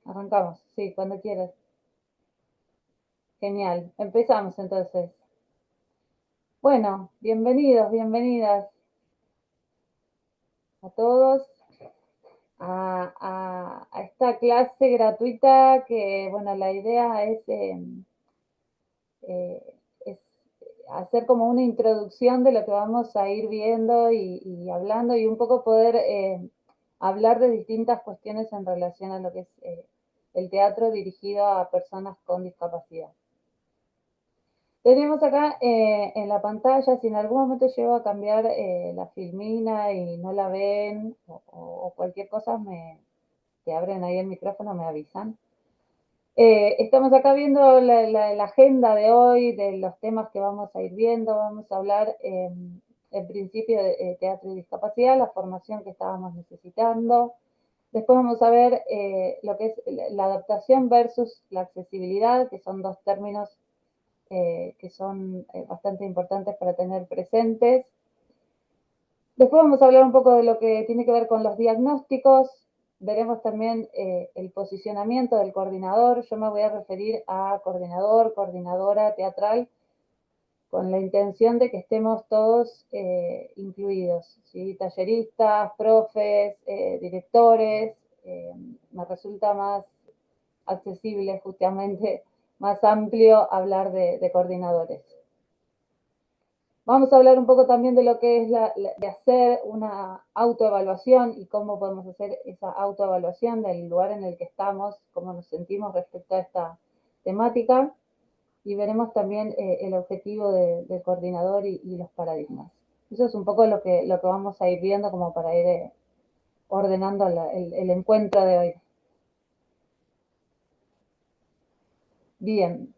Arrancamos, sí, cuando quieras. Genial. Empezamos entonces. Bueno, bienvenidos, bienvenidas a todos a esta clase gratuita que, bueno, la idea es hacer como una introducción de lo que vamos a ir viendo y hablando y un poco poder hablar de distintas cuestiones en relación a lo que es el teatro dirigido a personas con discapacidad. Tenemos acá en la pantalla, si en algún momento llego a cambiar la filmina y no la ven o cualquier cosa, que abren ahí el micrófono, me avisan. Estamos acá viendo la agenda de hoy, de los temas que vamos a ir viendo. Vamos a hablar en principio de teatro y discapacidad, la formación que estábamos necesitando. Después vamos a ver lo que es la adaptación versus la accesibilidad, que son dos términos que son bastante importantes para tener presentes. Después vamos a hablar un poco de lo que tiene que ver con los diagnósticos. Veremos también el posicionamiento del coordinador. Yo me voy a referir a coordinador, coordinadora teatral, con la intención de que estemos todos incluidos, ¿sí? Talleristas, profes, directores. Me resulta más accesible, justamente, más amplio hablar de coordinadores. Vamos a hablar un poco también de lo que es de hacer una autoevaluación y cómo podemos hacer esa autoevaluación del lugar en el que estamos, cómo nos sentimos respecto a esta temática. Y veremos también el objetivo del coordinador y los paradigmas. Eso es un poco lo que vamos a ir viendo como para ir ordenando el encuentro de hoy. Bien.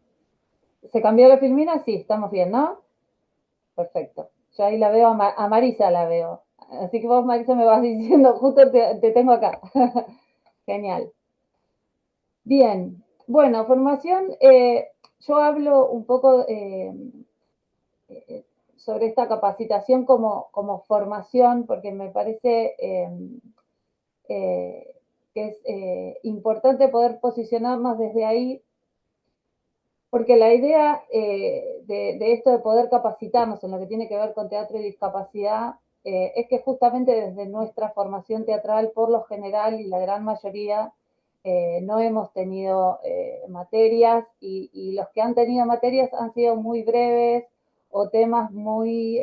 ¿Se cambió la filmina? Sí, estamos bien, ¿no? Perfecto. Yo ahí la veo, a Marisa la veo. Así que vos, Marisa, me vas diciendo, justo te tengo acá. Genial. Bien. Bueno, formación. Yo hablo un poco sobre esta capacitación como formación, porque me parece que es importante poder posicionarnos desde ahí, porque la idea de esto de poder capacitarnos en lo que tiene que ver con teatro y discapacidad es que justamente desde nuestra formación teatral, por lo general y la gran mayoría, no hemos tenido materias y los que han tenido materias han sido muy breves o temas muy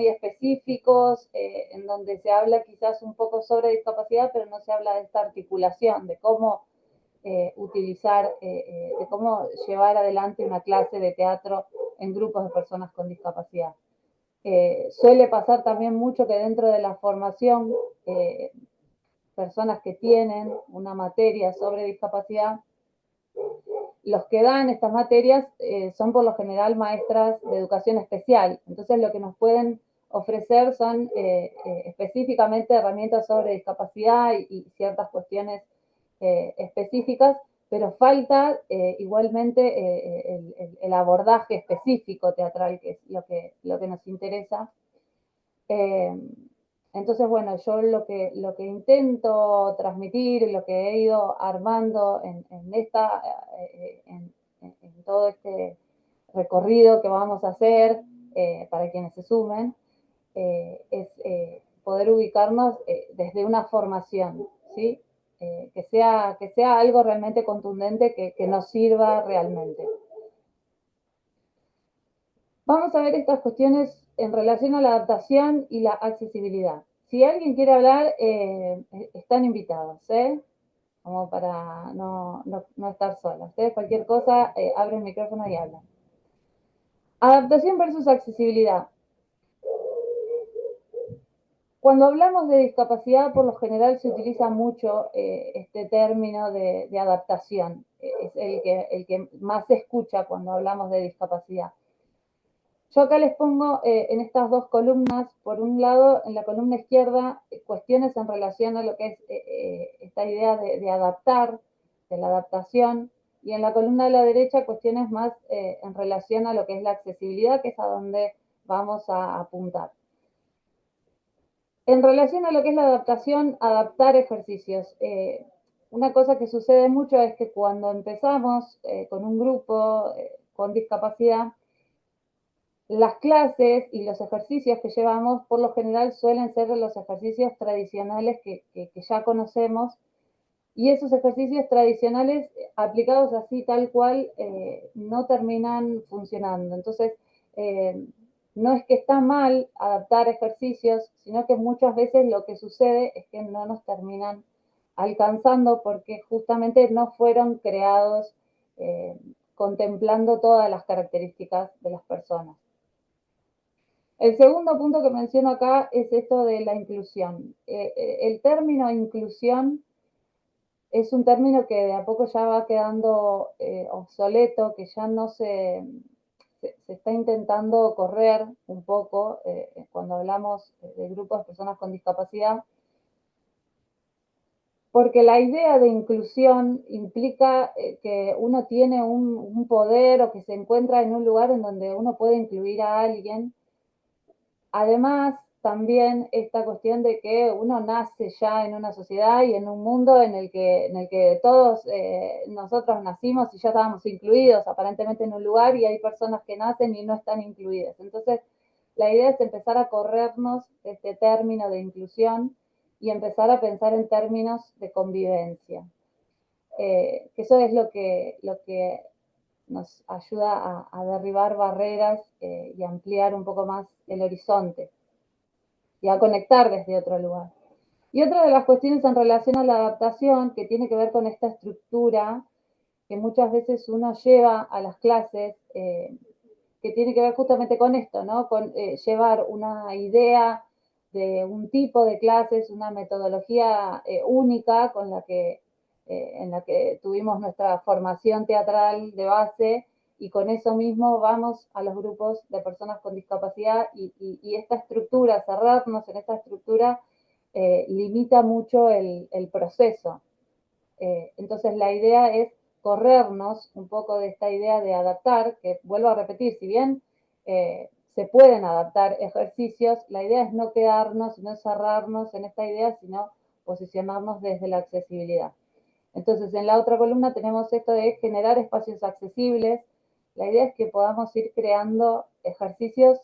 específicos, en donde se habla quizás un poco sobre discapacidad, pero no se habla de esta articulación, de cómo utilizar, de cómo llevar adelante una clase de teatro en grupos de personas con discapacidad. Suele pasar también mucho que dentro de la formación, personas que tienen una materia sobre discapacidad, los que dan estas materias son por lo general maestras de educación especial. Entonces lo que nos pueden ofrecer son específicamente herramientas sobre discapacidad y ciertas cuestiones específicas, pero falta igualmente el abordaje específico teatral, que es lo que nos interesa. Entonces, bueno, yo lo que intento transmitir, lo que he ido armando en todo este recorrido que vamos a hacer para quienes se sumen, es poder ubicarnos desde una formación, ¿sí? Que sea algo realmente contundente que nos sirva realmente. Vamos a ver estas cuestiones en relación a la adaptación y la accesibilidad. Si alguien quiere hablar, están invitados, como para no estar solos. Ustedes cualquier cosa, abren el micrófono y hablan. Adaptación versus accesibilidad. Cuando hablamos de discapacidad, por lo general se utiliza mucho este término de adaptación. Es el que más se escucha cuando hablamos de discapacidad. Yo acá les pongo en estas dos columnas, por un lado, en la columna izquierda, cuestiones en relación a lo que es esta idea de adaptar, de la adaptación, y en la columna de la derecha, cuestiones más en relación a lo que es la accesibilidad, que es a donde vamos a apuntar. En relación a lo que es la adaptación, adaptar ejercicios. una cosa que sucede mucho es que cuando empezamos con un grupo con discapacidad, las clases y los ejercicios que llevamos por lo general suelen ser los ejercicios tradicionales que ya conocemos, y esos ejercicios tradicionales aplicados así tal cual no terminan funcionando. Entonces, eh, no es que está mal adaptar ejercicios, sino que muchas veces lo que sucede es que no nos terminan alcanzando porque justamente no fueron creados contemplando todas las características de las personas. El segundo punto que menciono acá es esto de la inclusión. El término inclusión es un término que de a poco ya va quedando obsoleto, que ya no se está intentando correr un poco cuando hablamos de grupos de personas con discapacidad, porque la idea de inclusión implica que uno tiene un poder o que se encuentra en un lugar en donde uno puede incluir a alguien. Además, también esta cuestión de que uno nace ya en una sociedad y en un mundo en el que todos nosotros nacimos y ya estábamos incluidos aparentemente en un lugar, y hay personas que nacen y no están incluidas. Entonces, la idea es empezar a corrernos este término de inclusión y empezar a pensar en términos de convivencia. Que eso es lo que nos ayuda a derribar barreras y ampliar un poco más el horizonte y a conectar desde otro lugar. Y otra de las cuestiones en relación a la adaptación, que tiene que ver con esta estructura que muchas veces uno lleva a las clases, que tiene que ver justamente con esto, ¿no? Con llevar una idea de un tipo de clases, una metodología única en la que tuvimos nuestra formación teatral de base, y con eso mismo vamos a los grupos de personas con discapacidad, y esta estructura, cerrarnos en esta estructura, limita mucho el proceso. Entonces la idea es corrernos un poco de esta idea de adaptar, que vuelvo a repetir, si bien se pueden adaptar ejercicios, la idea es no quedarnos, no cerrarnos en esta idea, sino posicionarnos desde la accesibilidad. Entonces, en la otra columna tenemos esto de generar espacios accesibles. La idea es que podamos ir creando ejercicios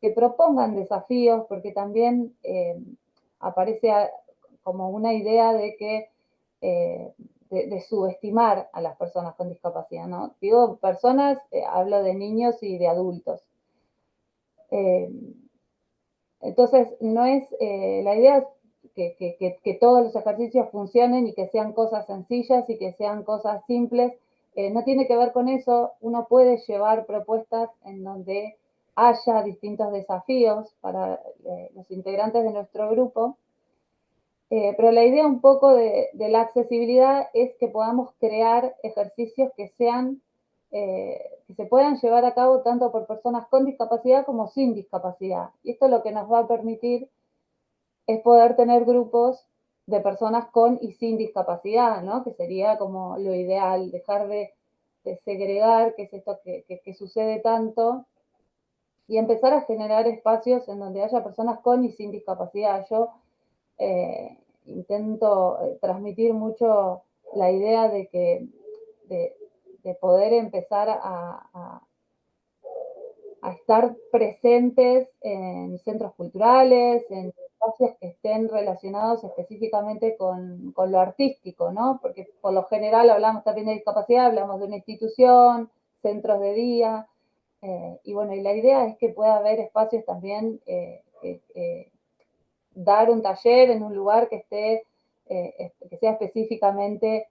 que propongan desafíos, porque también aparece como una idea de que de subestimar a las personas con discapacidad, ¿no? Digo personas, hablo de niños y de adultos. Eh, entonces, no es, la idea es que todos los ejercicios funcionen y que sean cosas sencillas y que sean cosas simples. No tiene que ver con eso. Uno puede llevar propuestas en donde haya distintos desafíos para los integrantes de nuestro grupo. Pero la idea un poco de la accesibilidad es que podamos crear ejercicios que sean, que se puedan llevar a cabo tanto por personas con discapacidad como sin discapacidad. Y esto lo que nos va a permitir es poder tener grupos de personas con y sin discapacidad, ¿no? Que sería como lo ideal, dejar de segregar, que es esto que sucede tanto, y empezar a generar espacios en donde haya personas con y sin discapacidad. Yo intento transmitir mucho la idea de que de, de poder empezar a estar presentes en centros culturales, en espacios que estén relacionados específicamente con lo artístico, ¿no? Porque por lo general hablamos también de discapacidad, hablamos de una institución, centros de día, y bueno, y la idea es que pueda haber espacios también dar un taller en un lugar que esté, que sea específicamente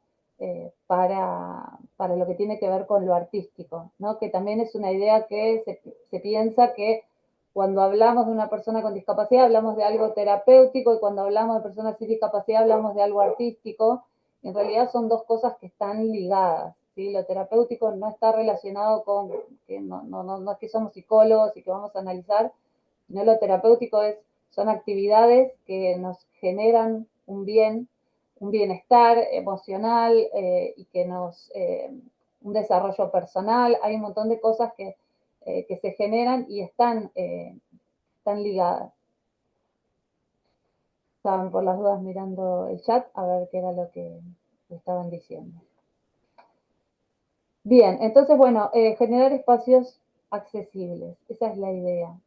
para lo que tiene que ver con lo artístico, ¿no? Que también es una idea que se piensa que cuando hablamos de una persona con discapacidad hablamos de algo terapéutico, y cuando hablamos de personas sin discapacidad hablamos de algo artístico. En realidad son dos cosas que están ligadas, ¿sí? Lo terapéutico no está relacionado con que no es que somos psicólogos y que vamos a analizar, sino lo terapéutico son actividades que nos generan un bienestar emocional y que un desarrollo personal. Hay un montón de cosas que se generan y están ligadas. Estaban por las dudas mirando el chat a ver qué era lo que que estaban diciendo. Bien, entonces, bueno, generar espacios accesibles, esa es la idea.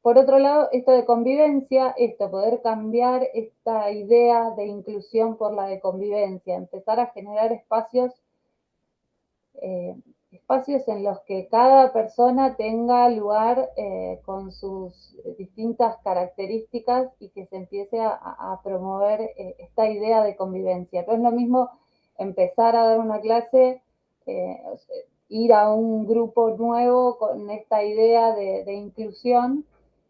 Por otro lado, esto de convivencia, poder cambiar esta idea de inclusión por la de convivencia, empezar a generar espacios en los que cada persona tenga lugar con sus distintas características y que se empiece a promover esta idea de convivencia. No es lo mismo empezar a dar una clase, ir a un grupo nuevo con esta idea de inclusión,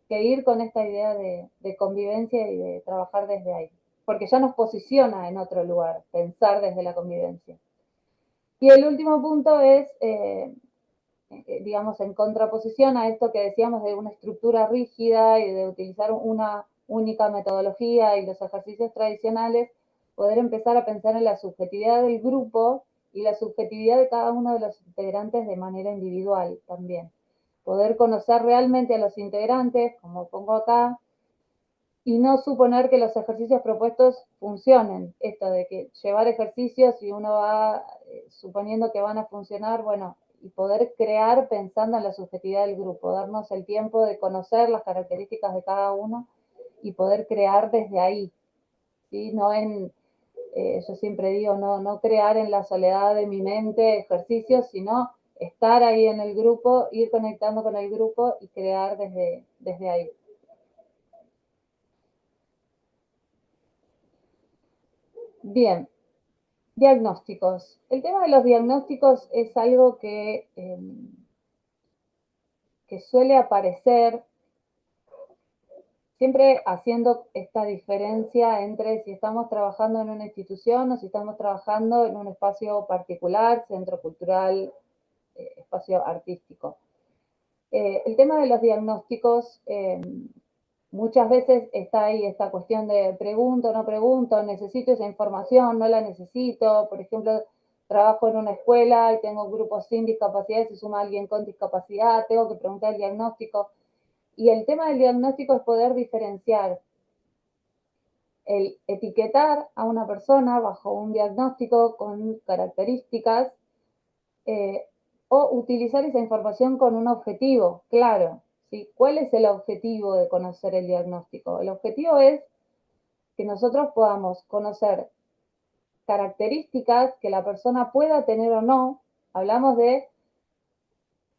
que ir con esta idea de convivencia y de trabajar desde ahí, porque ya nos posiciona en otro lugar, pensar desde la convivencia. Y el último punto es, digamos, en contraposición a esto que decíamos de una estructura rígida y de utilizar una única metodología y los ejercicios tradicionales, poder empezar a pensar en la subjetividad del grupo y la subjetividad de cada uno de los integrantes de manera individual también. Poder conocer realmente a los integrantes, como pongo acá, y no suponer que los ejercicios propuestos funcionen. Esto de que llevar ejercicios y uno va suponiendo que van a funcionar, bueno, y poder crear pensando en la subjetividad del grupo, darnos el tiempo de conocer las características de cada uno y poder crear desde ahí, ¿sí? No en, yo siempre digo, no crear en la soledad de mi mente ejercicios, sino estar ahí en el grupo, ir conectando con el grupo y crear desde ahí. Bien, diagnósticos. El tema de los diagnósticos es algo que suele aparecer siempre haciendo esta diferencia entre si estamos trabajando en una institución o si estamos trabajando en un espacio particular, centro cultural, espacio artístico. El tema de los diagnósticos, muchas veces está ahí esta cuestión de pregunto, no pregunto, necesito esa información, no la necesito. Por ejemplo, trabajo en una escuela y tengo grupos sin discapacidad, se suma alguien con discapacidad, tengo que preguntar el diagnóstico. Y el tema del diagnóstico es poder diferenciar el etiquetar a una persona bajo un diagnóstico con características o utilizar esa información con un objetivo, claro. ¿Sí? ¿Cuál es el objetivo de conocer el diagnóstico? El objetivo es que nosotros podamos conocer características que la persona pueda tener o no. Hablamos de,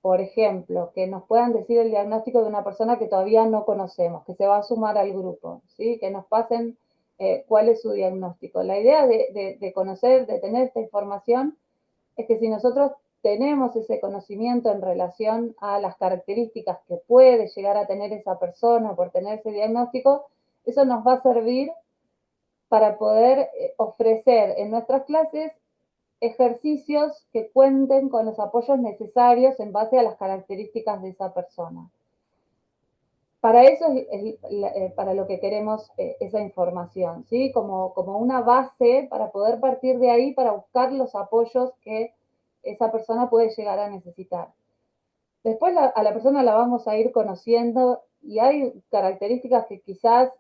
por ejemplo, que nos puedan decir el diagnóstico de una persona que todavía no conocemos, que se va a sumar al grupo, ¿sí? Que nos pasen cuál es su diagnóstico. La idea de conocer, de tener esta información, es que si nosotros tenemos ese conocimiento en relación a las características que puede llegar a tener esa persona por tener ese diagnóstico, eso nos va a servir para poder ofrecer en nuestras clases ejercicios que cuenten con los apoyos necesarios en base a las características de esa persona. Para eso es para lo que queremos esa información, ¿sí? Como una base para poder partir de ahí para buscar los apoyos que esa persona puede llegar a necesitar. Después a la persona la vamos a ir conociendo y hay características que quizás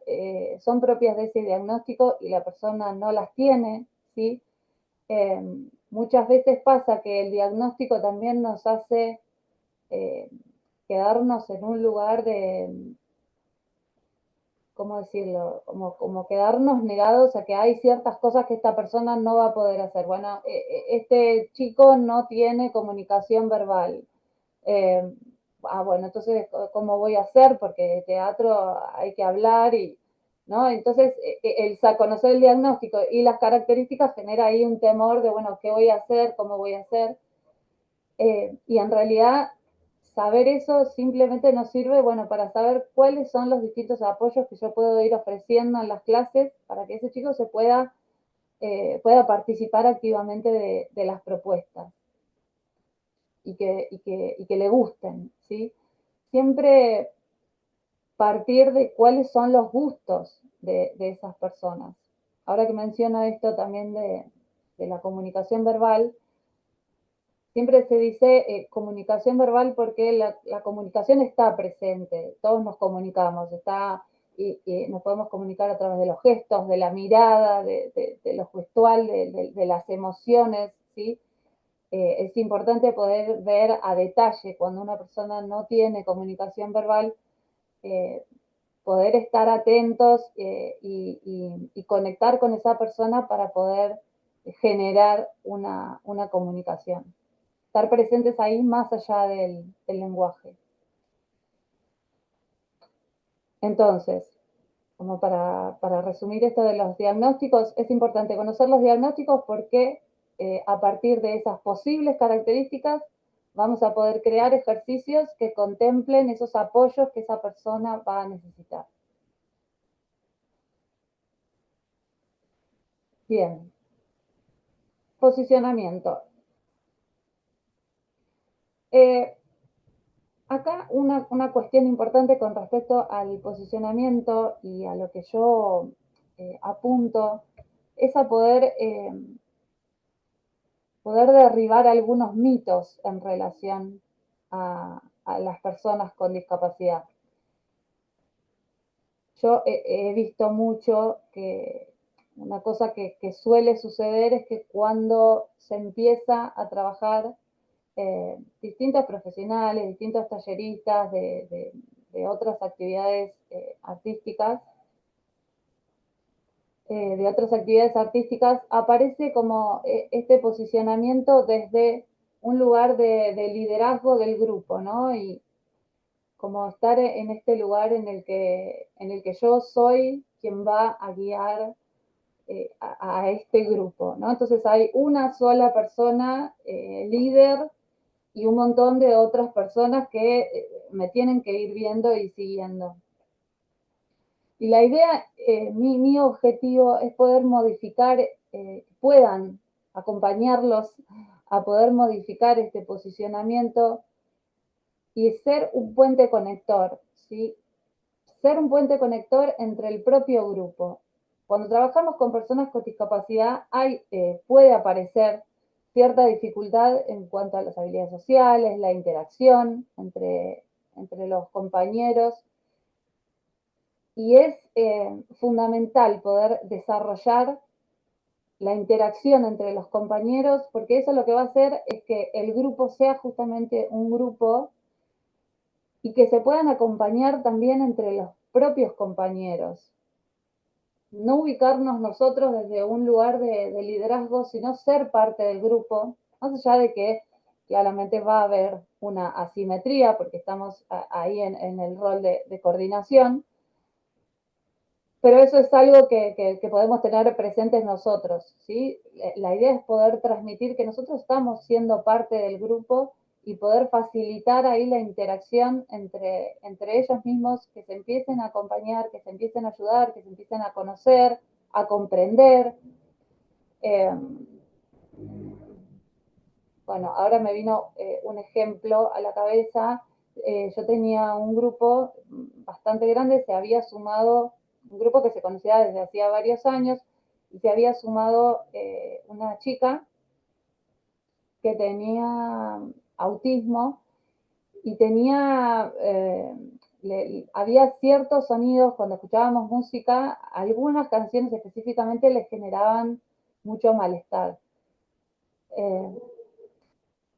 son propias de ese diagnóstico y la persona no las tiene, ¿sí? Muchas veces pasa que el diagnóstico también nos hace quedarnos en un lugar de, ¿cómo decirlo? Como quedarnos negados a que hay ciertas cosas que esta persona no va a poder hacer. Bueno, este chico no tiene comunicación verbal. Bueno, entonces, ¿cómo voy a hacer? Porque teatro hay que hablar y, ¿no? Entonces, el conocer el diagnóstico y las características genera ahí un temor de, bueno, ¿qué voy a hacer? ¿Cómo voy a hacer? Y en realidad, saber eso simplemente nos sirve, bueno, para saber cuáles son los distintos apoyos que yo puedo ir ofreciendo en las clases para que ese chico se pueda participar activamente de las propuestas y que le gusten, ¿sí? Siempre partir de cuáles son los gustos de esas personas. Ahora que menciono esto también de la comunicación verbal, siempre se dice comunicación verbal porque la comunicación está presente, todos nos comunicamos, está y nos podemos comunicar a través de los gestos, de la mirada, de lo gestual, de las emociones, ¿sí? Es importante poder ver a detalle cuando una persona no tiene comunicación verbal, eh, poder estar atentos y conectar con esa persona para poder generar una comunicación. Estar presentes ahí más allá del lenguaje. Entonces, como para resumir esto de los diagnósticos, es importante conocer los diagnósticos porque a partir de esas posibles características vamos a poder crear ejercicios que contemplen esos apoyos que esa persona va a necesitar. Bien, posicionamiento. Eh, Acá una cuestión importante con respecto al posicionamiento y a lo que yo apunto es a poder derribar algunos mitos en relación a las personas con discapacidad. Yo he visto mucho que una cosa que suele suceder es que cuando se empieza a trabajar distintos profesionales, distintos talleristas de otras actividades artísticas, aparece como este posicionamiento desde un lugar de liderazgo del grupo, ¿no? Y como estar en este lugar en el que yo soy quien va a guiar a este grupo, ¿no? Entonces hay una sola persona líder y un montón de otras personas que me tienen que ir viendo y siguiendo. Y la idea, mi objetivo es poder modificar, puedan acompañarlos a poder modificar este posicionamiento y ser un puente conector, ¿sí? Ser un puente conector entre el propio grupo. Cuando trabajamos con personas con discapacidad, puede aparecer cierta dificultad en cuanto a las habilidades sociales, la interacción entre los compañeros, y es fundamental poder desarrollar la interacción entre los compañeros, porque eso lo que va a hacer es que el grupo sea justamente un grupo y que se puedan acompañar también entre los propios compañeros. No ubicarnos nosotros desde un lugar de liderazgo, sino ser parte del grupo, más allá de que claramente va a haber una asimetría, porque estamos ahí en el rol de coordinación, pero eso es algo que podemos tener presentes nosotros, ¿sí? La idea es poder transmitir que nosotros estamos siendo parte del grupo y poder facilitar ahí la interacción entre ellos mismos, que se empiecen a acompañar, que se empiecen a ayudar, que se empiecen a conocer, a comprender. Eh, bueno, ahora me vino un ejemplo a la cabeza. Yo tenía un grupo bastante grande, se había sumado, un grupo que se conocía desde hacía varios años, y se había sumado una chica que tenía autismo y había ciertos sonidos cuando escuchábamos música, algunas canciones específicamente les generaban mucho malestar.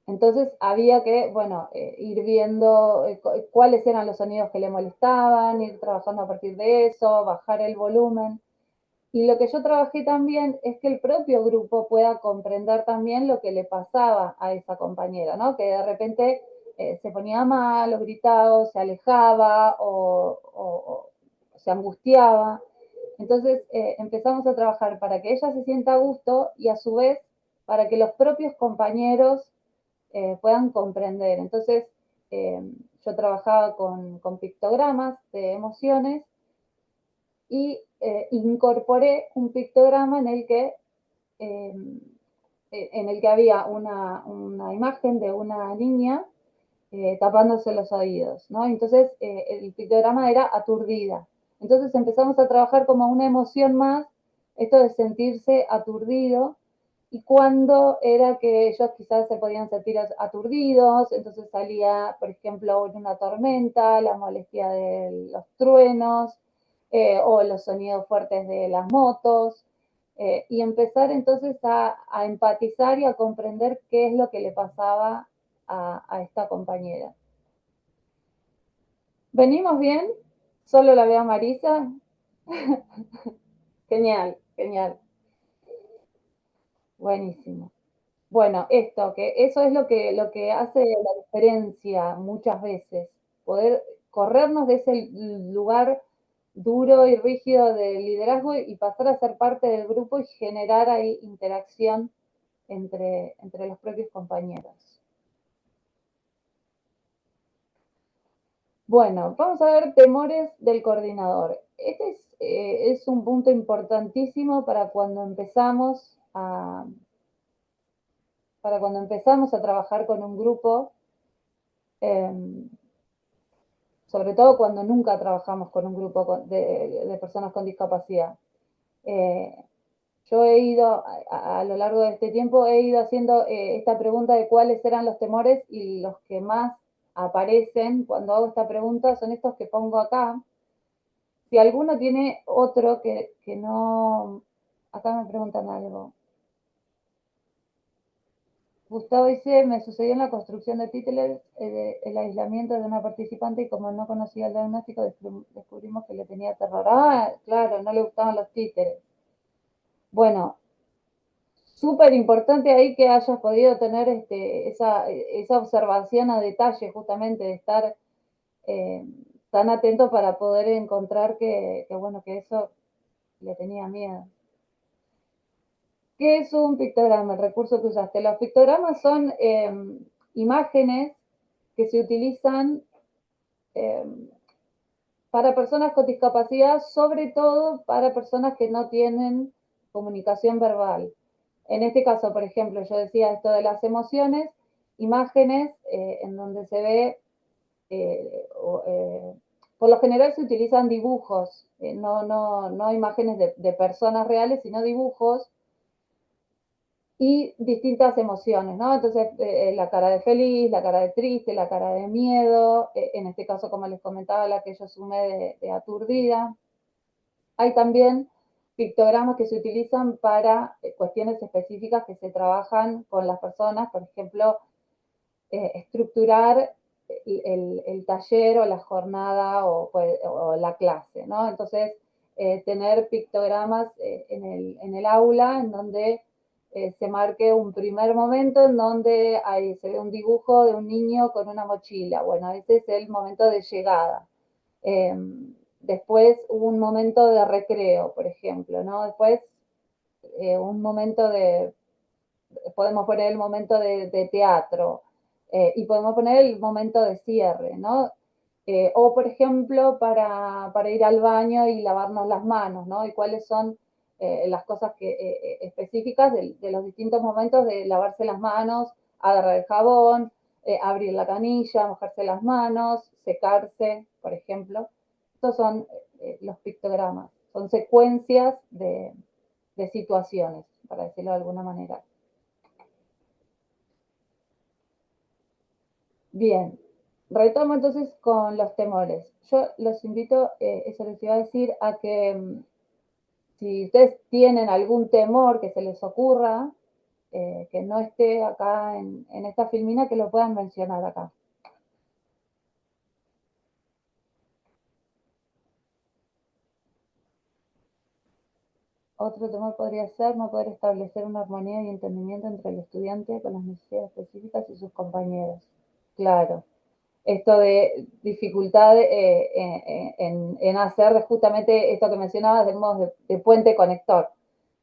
Entonces había que, bueno, ir viendo cuáles eran los sonidos que le molestaban, ir trabajando a partir de eso, bajar el volumen. Y lo que yo trabajé también es que el propio grupo pueda comprender también lo que le pasaba a esa compañera, ¿no? Que de repente se ponía mal, o gritaba, o se alejaba, o se angustiaba. Entonces empezamos a trabajar para que ella se sienta a gusto y a su vez para que los propios compañeros puedan comprender. Entonces, eh, yo trabajaba con pictogramas de emociones y incorporé un pictograma eh, en el que había una imagen de una niña tapándose los oídos, ¿no? Entonces, el pictograma era aturdida. Entonces empezamos a trabajar como una emoción más, esto de sentirse aturdido, y cuando era que ellos quizás se podían sentir aturdidos, entonces salía, por ejemplo, una tormenta, la molestia de los truenos, o los sonidos fuertes de las motos, y empezar entonces a empatizar y a comprender qué es lo que le pasaba a esta compañera. ¿Venimos bien? ¿Solo la veo a Marisa? Genial, genial. Buenísimo. Bueno, esto, que eso es lo que hace la diferencia muchas veces, poder corrernos de ese lugar duro y rígido del liderazgo y pasar a ser parte del grupo y generar ahí interacción entre los propios compañeros. Bueno, vamos a ver temores del coordinador. Este es un punto importantísimo para cuando empezamos a trabajar con un grupo, sobre todo cuando nunca trabajamos con un grupo de personas con discapacidad. Eh, yo he ido, a lo largo de este tiempo, he ido haciendo esta pregunta de cuáles eran los temores y los que más aparecen cuando hago esta pregunta son estos que pongo acá. Si alguno tiene otro que no, acá me preguntan algo. Gustavo dice, me sucedió en la construcción de títeres el aislamiento de una participante y como no conocía el diagnóstico descubrimos que le tenía terror. Ah, claro, no le gustaban los títeres. Bueno, súper importante ahí que hayas podido tener esa observación a detalle justamente de estar tan atento para poder encontrar bueno, que eso le tenía miedo. ¿Qué es un pictograma? El recurso que usaste. Los pictogramas son imágenes que se utilizan eh, para personas con discapacidad, sobre todo para personas que no tienen comunicación verbal. En este caso, por ejemplo, yo decía esto de las emociones, imágenes en donde se ve, por lo general se utilizan dibujos, no imágenes de personas reales, sino dibujos y distintas emociones, ¿no? Entonces, la cara de feliz, la cara de triste, la cara de miedo, en este caso, como les comentaba, la que yo sumé de aturdida. Hay también pictogramas que se utilizan para cuestiones específicas que se trabajan con las personas, por ejemplo, estructurar el taller o la jornada o la clase, ¿no? Entonces, tener pictogramas en el aula en donde se marque un primer momento en donde se ve un dibujo de un niño con una mochila. Bueno, ese es el momento de llegada. Después hubo un momento de recreo, por ejemplo, ¿no? Después un momento podemos poner el momento de teatro y podemos poner el momento de cierre, ¿no? O, por ejemplo, para ir al baño y lavarnos las manos, ¿no? Y cuáles son las cosas específicas de los distintos momentos de lavarse las manos, agarrar el jabón, abrir la canilla, mojarse las manos, secarse, por ejemplo. Estos son los pictogramas, son secuencias de situaciones, para decirlo de alguna manera. Bien, retomo entonces con los temores. Yo los invito, eso les iba a decir, a que si ustedes tienen algún temor que se les ocurra, que no esté acá en esta filmina, que lo puedan mencionar acá. Otro temor podría ser no poder establecer una armonía y entendimiento entre el estudiante con las necesidades específicas y sus compañeros. Claro, esto de dificultad en hacer justamente esto que mencionabas del modo de puente conector,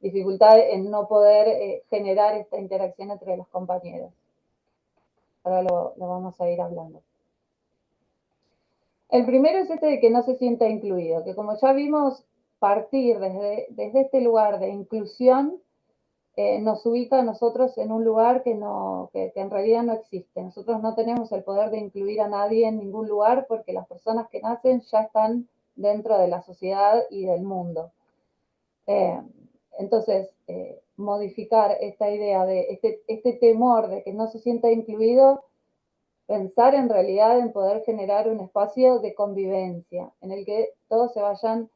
dificultad en no poder generar esta interacción entre los compañeros. Ahora lo vamos a ir hablando. El primero es este de que no se sienta incluido, que como ya vimos, partir desde este lugar de inclusión nos ubica a nosotros en un lugar que en realidad no existe. Nosotros no tenemos el poder de incluir a nadie en ningún lugar porque las personas que nacen ya están dentro de la sociedad y del mundo. Entonces, modificar esta idea de este temor de que no se sienta incluido, pensar en realidad en poder generar un espacio de convivencia en el que todos se vayan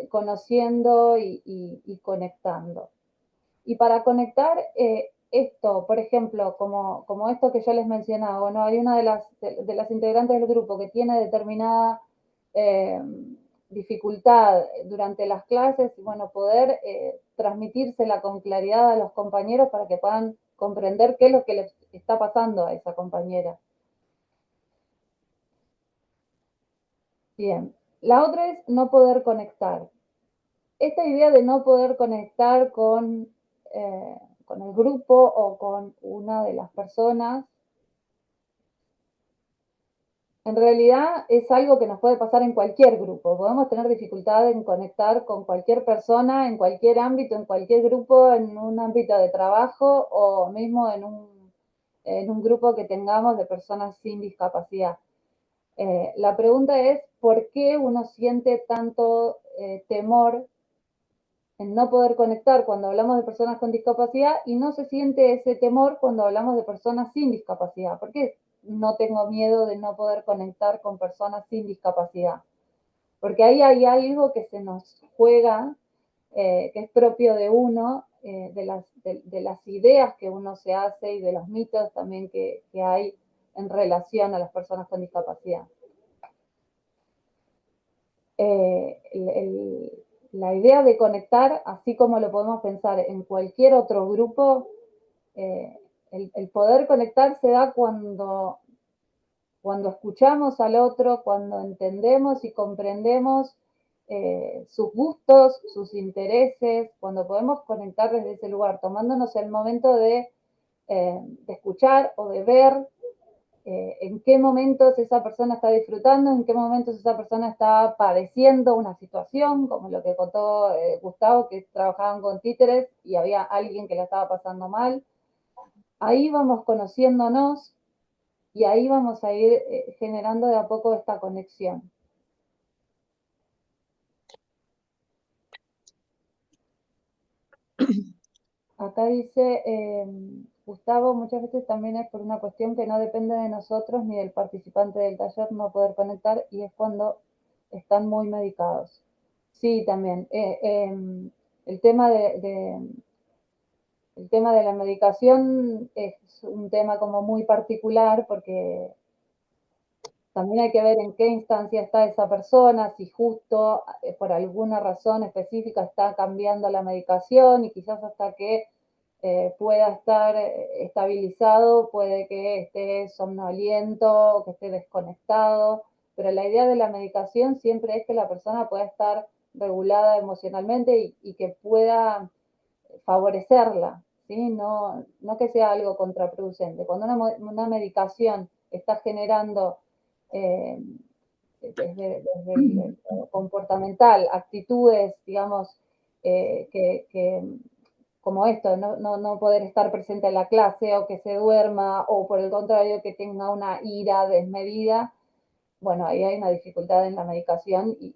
conociendo y conectando. Y para conectar esto, por ejemplo, como esto que yo les mencionaba, ¿no? Hay una de las integrantes del grupo que tiene determinada dificultad durante las clases, y bueno, poder transmitírsela con claridad a los compañeros para que puedan comprender qué es lo que les está pasando a esa compañera. Bien, la otra es no poder conectar. Esta idea de no poder conectar con el grupo o con una de las personas, en realidad es algo que nos puede pasar en cualquier grupo. Podemos tener dificultad en conectar con cualquier persona, en cualquier ámbito, en cualquier grupo, en un ámbito de trabajo o mismo en un grupo que tengamos de personas sin discapacidad. La pregunta es, ¿por qué uno siente tanto temor en no poder conectar cuando hablamos de personas con discapacidad y no se siente ese temor cuando hablamos de personas sin discapacidad? ¿Por qué no tengo miedo de no poder conectar con personas sin discapacidad? Porque ahí hay algo que se nos juega, que es propio de uno, de las ideas que uno se hace y de los mitos también que hay en relación a las personas con discapacidad. La idea de conectar, así como lo podemos pensar en cualquier otro grupo, el poder conectar se da cuando escuchamos al otro, cuando entendemos y comprendemos sus gustos, sus intereses, cuando podemos conectar desde ese lugar, tomándonos el momento de escuchar o de ver en qué momentos esa persona está disfrutando, en qué momentos esa persona está padeciendo una situación, como lo que contó Gustavo, que trabajaban con títeres y había alguien que la estaba pasando mal. Ahí vamos conociéndonos y ahí vamos a ir generando de a poco esta conexión. Acá dice Gustavo, muchas veces también es por una cuestión que no depende de nosotros ni del participante del taller no poder conectar y es cuando están muy medicados. Sí, también. El tema el tema de la medicación es un tema como muy particular porque también hay que ver en qué instancia está esa persona, si justo por alguna razón específica está cambiando la medicación y quizás hasta que pueda estar estabilizado, puede que esté somnoliento, que esté desconectado, pero la idea de la medicación siempre es que la persona pueda estar regulada emocionalmente y que pueda favorecerla, ¿sí? No que sea algo contraproducente. Cuando una medicación está generando eh, desde el comportamental, actitudes, digamos, que como esto, no poder estar presente en la clase o que se duerma o por el contrario que tenga una ira desmedida, bueno, ahí hay una dificultad en la medicación y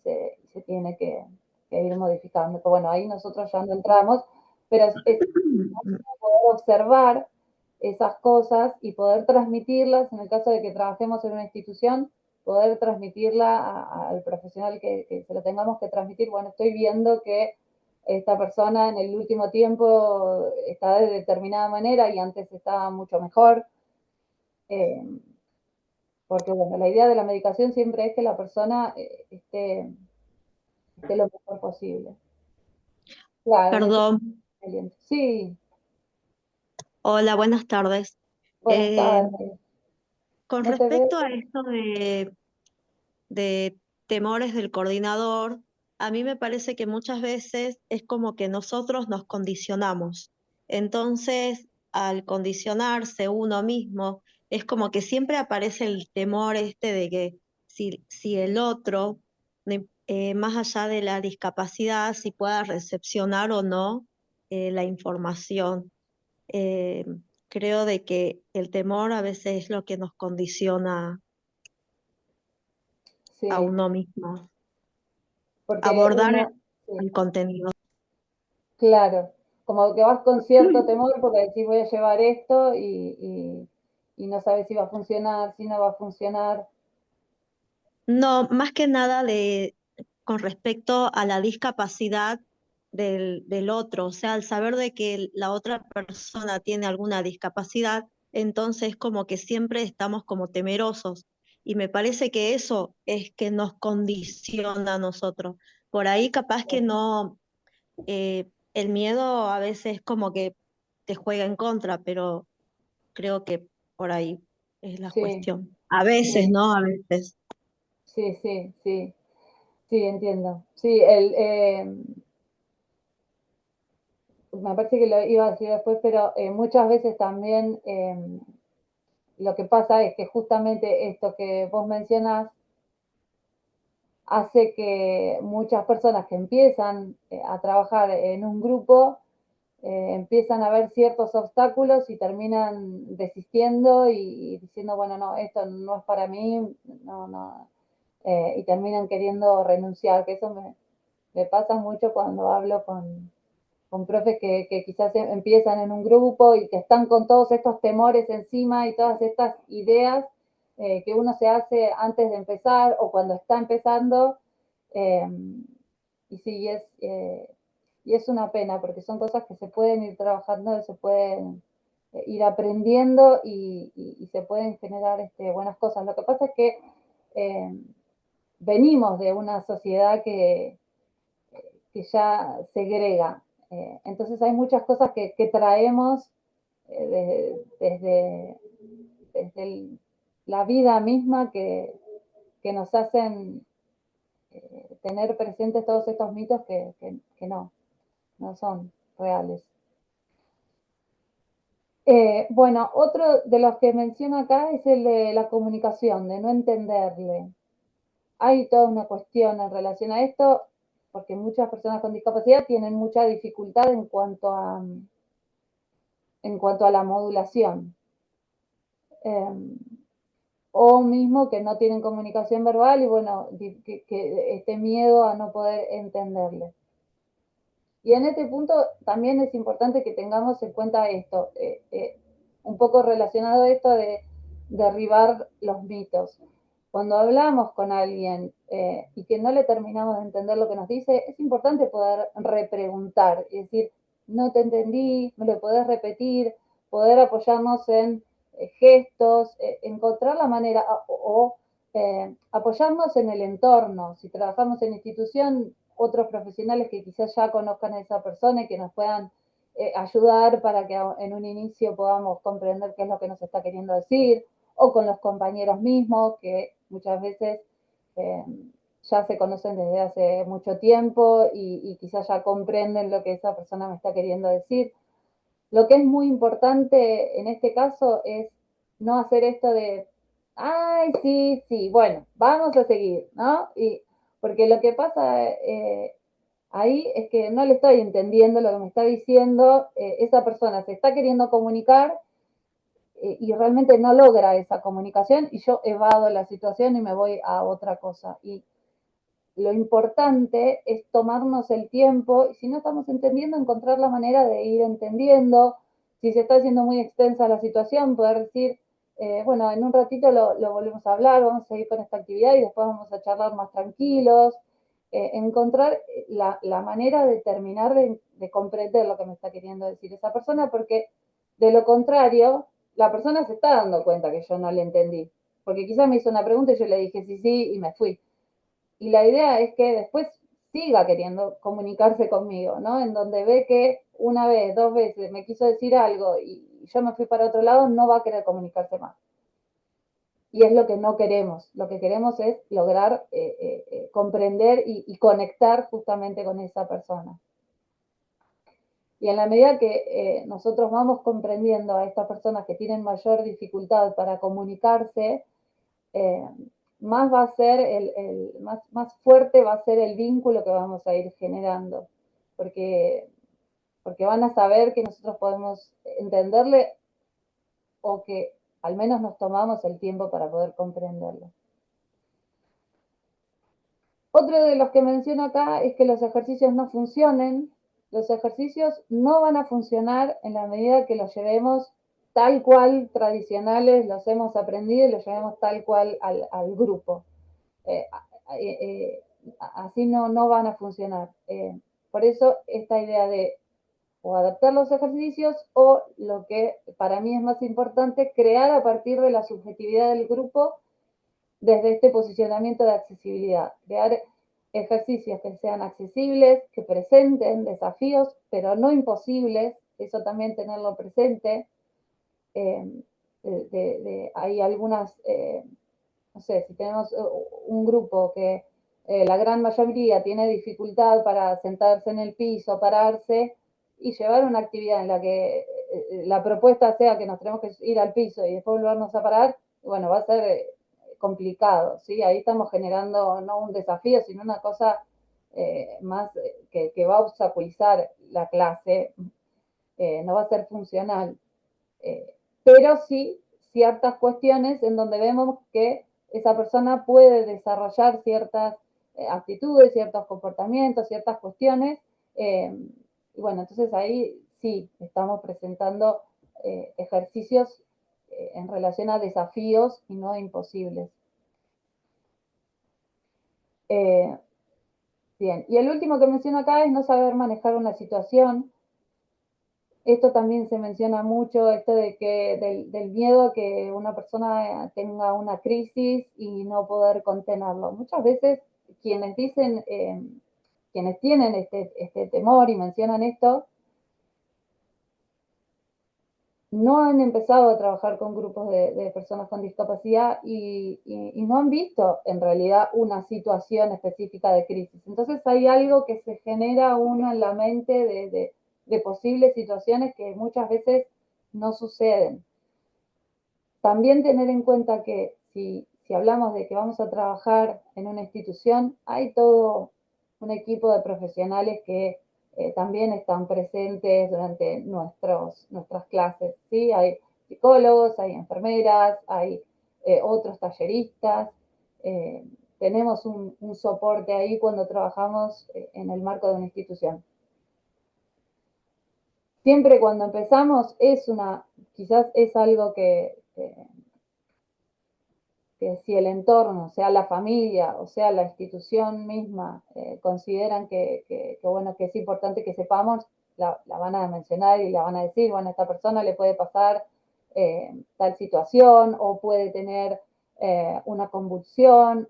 se tiene que ir modificando. Pero bueno, ahí nosotros ya no entramos, pero es poder observar esas cosas y poder transmitirlas, en el caso de que trabajemos en una institución, poder transmitirla al profesional que se lo tengamos que transmitir. Bueno, estoy viendo que esta persona en el último tiempo está de determinada manera y antes estaba mucho mejor. Porque bueno, la idea de la medicación siempre es que la persona esté lo mejor posible. Claro, en ese Perdón, sí, hola, buenas tardes. buenas Eh, tardes. con No te veo. respecto a esto de temores del coordinador, a mí me parece que muchas veces es como que nosotros nos condicionamos. Entonces, al condicionarse uno mismo, es como que siempre aparece el temor este de que si el otro, más allá de la discapacidad, si pueda recepcionar o no la información. Eh, Creo de que el temor a veces es lo que nos condiciona a Sí, uno mismo. porque Abordar uno, sí, el contenido. claro, como que vas con cierto temor porque decís voy a llevar esto y no sabes si va a funcionar, si no va a funcionar. No, más que nada con respecto a la discapacidad del otro. O sea, al saber de que la otra persona tiene alguna discapacidad, entonces como que siempre estamos como temerosos. Y me parece que eso es que nos condiciona a nosotros. Por ahí capaz que no, el miedo a veces como que te juega en contra, pero creo que por ahí es la Sí, cuestión. A veces, sí, ¿no? A veces. sí, sí, sí, sí, entiendo. Sí, me parece que lo iba a decir después, pero muchas veces también lo que pasa es que justamente esto que vos mencionás hace que muchas personas que empiezan a trabajar en un grupo empiezan a ver ciertos obstáculos y terminan desistiendo y diciendo, bueno, no, esto no es para mí, no, no, y terminan queriendo renunciar, que eso me pasa mucho cuando hablo con profes que quizás empiezan en un grupo y que están con todos estos temores encima y todas estas ideas que uno se hace antes de empezar o cuando está empezando. Eh, y sí, y es una pena porque son cosas que se pueden ir trabajando, se pueden ir aprendiendo y se pueden generar buenas cosas. Lo que pasa es que eh, venimos de una sociedad que ya segrega. Entonces hay muchas cosas que traemos desde, desde la vida misma que nos hacen tener presentes todos estos mitos que no son reales. Bueno, otro de los que menciono acá es el de la comunicación, de no entenderle. Hay toda una cuestión en relación a esto, porque muchas personas con discapacidad tienen mucha dificultad en cuanto a la modulación. O mismo que no tienen comunicación verbal y bueno, que este miedo a no poder entenderle. Y en este punto también es importante que tengamos en cuenta esto, un poco relacionado a esto de derribar los mitos. Cuando hablamos con alguien y que no le terminamos de entender lo que nos dice, es importante poder repreguntar y decir, no te entendí, me lo podés repetir, poder apoyarnos en gestos, encontrar la manera o apoyarnos en el entorno. Si trabajamos en institución, otros profesionales que quizás ya conozcan a esa persona y que nos puedan ayudar para que en un inicio podamos comprender qué es lo que nos está queriendo decir, o con los compañeros mismos, que muchas veces eh, ya se conocen desde hace mucho tiempo y quizás ya comprenden lo que esa persona me está queriendo decir. Lo que es muy importante en este caso es no hacer esto de, ay, sí, sí, bueno, vamos a seguir, ¿no? Porque lo que pasa ahí es que no le estoy entendiendo lo que me está diciendo, esa persona se está queriendo comunicar y realmente no logra esa comunicación y yo evado la situación y me voy a otra cosa. Y lo importante es tomarnos el tiempo y si no estamos entendiendo, encontrar la manera de ir entendiendo. Si se está haciendo muy extensa la situación, poder decir, bueno, en un ratito lo volvemos a hablar, vamos a seguir con esta actividad y después vamos a charlar más tranquilos. Encontrar la manera de terminar de comprender lo que me está queriendo decir esa persona, porque de lo contrario, la persona se está dando cuenta que yo no le entendí. Porque quizás me hizo una pregunta y yo le dije sí, sí y me fui. Y la idea es que después siga queriendo comunicarse conmigo, ¿no? En donde ve que una vez, dos veces me quiso decir algo y yo me fui para otro lado, no va a querer comunicarse más. Y es lo que no queremos. Lo que queremos es lograr comprender y conectar justamente con esa persona. Y en la medida que nosotros vamos comprendiendo a estas personas que tienen mayor dificultad para comunicarse, eh, más va a ser más fuerte va a ser el vínculo que vamos a ir generando, porque, porque van a saber que nosotros podemos entenderle o que al menos nos tomamos el tiempo para poder comprenderlo. Otro de los que menciono acá es que los ejercicios no funcionen. Los ejercicios no van a funcionar en la medida que los llevemos tal cual tradicionales, los hemos aprendido y los llevemos tal cual al grupo. Eh, así no van a funcionar. Por eso esta idea de o adaptar los ejercicios o lo que para mí es más importante, crear a partir de la subjetividad del grupo desde este posicionamiento de accesibilidad. Crear ejercicios que sean accesibles, que presenten desafíos, pero no imposibles, eso también tenerlo presente. Hay algunas, no sé, si tenemos un grupo que la gran mayoría tiene dificultad para sentarse en el piso, pararse, y llevar una actividad en la que la propuesta sea que nos tenemos que ir al piso y después volvernos a parar, bueno, va a ser complicado, ¿sí? Ahí estamos generando no un desafío, sino una cosa más que va a obstaculizar la clase, no va a ser funcional. Pero sí ciertas cuestiones en donde vemos que esa persona puede desarrollar ciertas actitudes, ciertos comportamientos, ciertas cuestiones. Y bueno, entonces ahí sí estamos presentando ejercicios en relación a desafíos y no imposibles. Bien, y el último que menciono acá es no saber manejar una situación. Esto también se menciona mucho, esto de que del miedo a que una persona tenga una crisis y no poder contenerlo. Muchas veces quienes dicen, quienes tienen este temor y mencionan esto, no han empezado a trabajar con grupos de personas con discapacidad y no han visto en realidad una situación específica de crisis. Entonces hay algo que se genera uno en la mente de posibles situaciones que muchas veces no suceden. También tener en cuenta que si hablamos de que vamos a trabajar en una institución, hay todo un equipo de profesionales que también están presentes durante nuestras clases, ¿sí? Hay psicólogos, hay enfermeras, hay otros talleristas, eh, tenemos un soporte ahí cuando trabajamos en el marco de una institución. Siempre cuando empezamos quizás es algo que si el entorno, sea la familia o sea la institución misma, consideran bueno, que es importante que sepamos, la van a mencionar y la van a decir, bueno, a esta persona le puede pasar tal situación o puede tener una convulsión,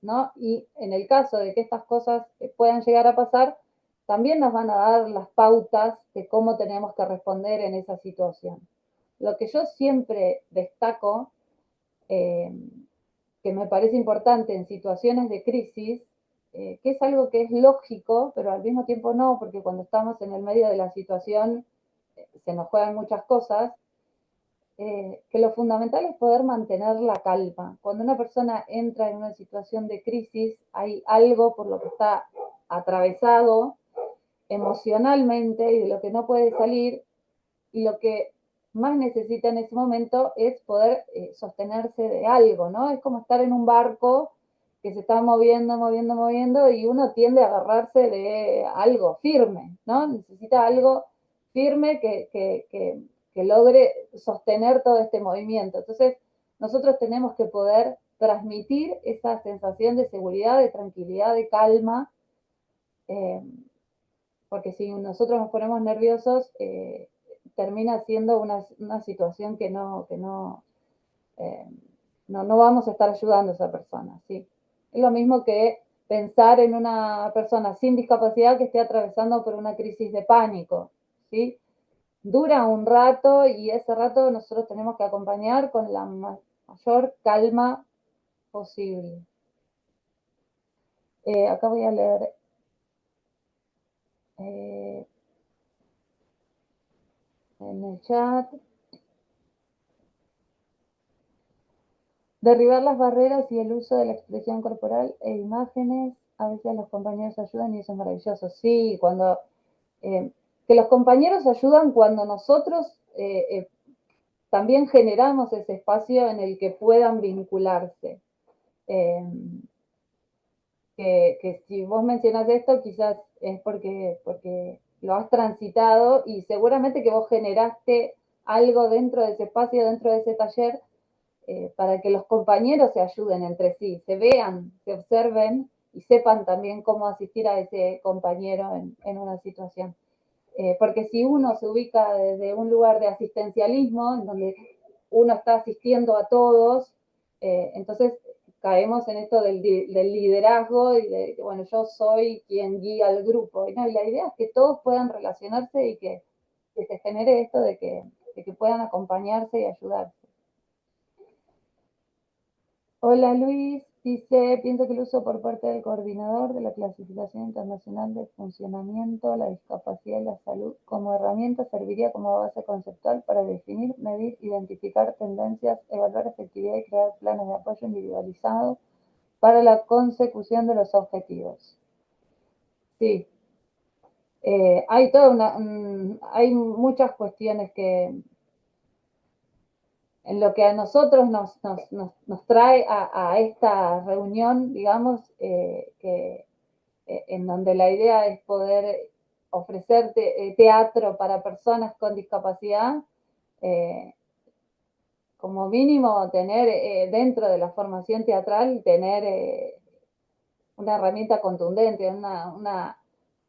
¿no? Y en el caso de que estas cosas puedan llegar a pasar, también nos van a dar las pautas de cómo tenemos que responder en esa situación. Lo que yo siempre destaco, eh, que me parece importante en situaciones de crisis, que es algo que es lógico, pero al mismo tiempo no, porque cuando estamos en el medio de la situación se nos juegan muchas cosas, que lo fundamental es poder mantener la calma. Cuando una persona entra en una situación de crisis, hay algo por lo que está atravesado emocionalmente y de lo que no puede salir, y lo que más necesita en ese momento es poder sostenerse de algo, ¿no? Es como estar en un barco que se está moviendo, moviendo, moviendo y uno tiende a agarrarse de algo firme, ¿no? Necesita algo firme que logre sostener todo este movimiento. Entonces, nosotros tenemos que poder transmitir esa sensación de seguridad, de tranquilidad, de calma, eh, porque si nosotros nos ponemos nerviosos, termina siendo una situación que eh, no vamos a estar ayudando a esa persona, ¿sí? Es lo mismo que pensar en una persona sin discapacidad que esté atravesando por una crisis de pánico, ¿sí? Dura un rato y ese rato nosotros tenemos que acompañar con la mayor calma posible. Acá voy a leer en el chat. Derribar las barreras y el uso de la expresión corporal e imágenes, a veces los compañeros ayudan y eso es maravilloso. Sí, que los compañeros ayudan cuando nosotros también generamos ese espacio en el que puedan vincularse. Que si vos mencionas esto, quizás es porque lo has transitado y seguramente que vos generaste algo dentro de ese espacio, dentro de ese taller, para que los compañeros se ayuden entre sí, se vean, se observen sepan también cómo asistir a ese compañero en una situación. Porque si uno se ubica desde un lugar de asistencialismo, en donde uno está asistiendo a todos, entonces caemos en esto del liderazgo y de, bueno, yo soy quien guía al grupo. Y, no, y la idea es que todos puedan relacionarse y que se genere esto de que puedan acompañarse y ayudarse. Hola Luis, dice, pienso que el uso por parte del coordinador de la Clasificación Internacional de Funcionamiento, la Discapacidad y la Salud como herramienta serviría como base conceptual para definir, medir, identificar tendencias, evaluar efectividad y crear planes de apoyo individualizados para la consecución de los objetivos. Sí, hay hay muchas cuestiones que en lo que a nosotros nos trae a esta reunión, digamos, en donde la idea es poder ofrecer teatro para personas con discapacidad, como mínimo tener dentro de la formación teatral, tener una herramienta contundente,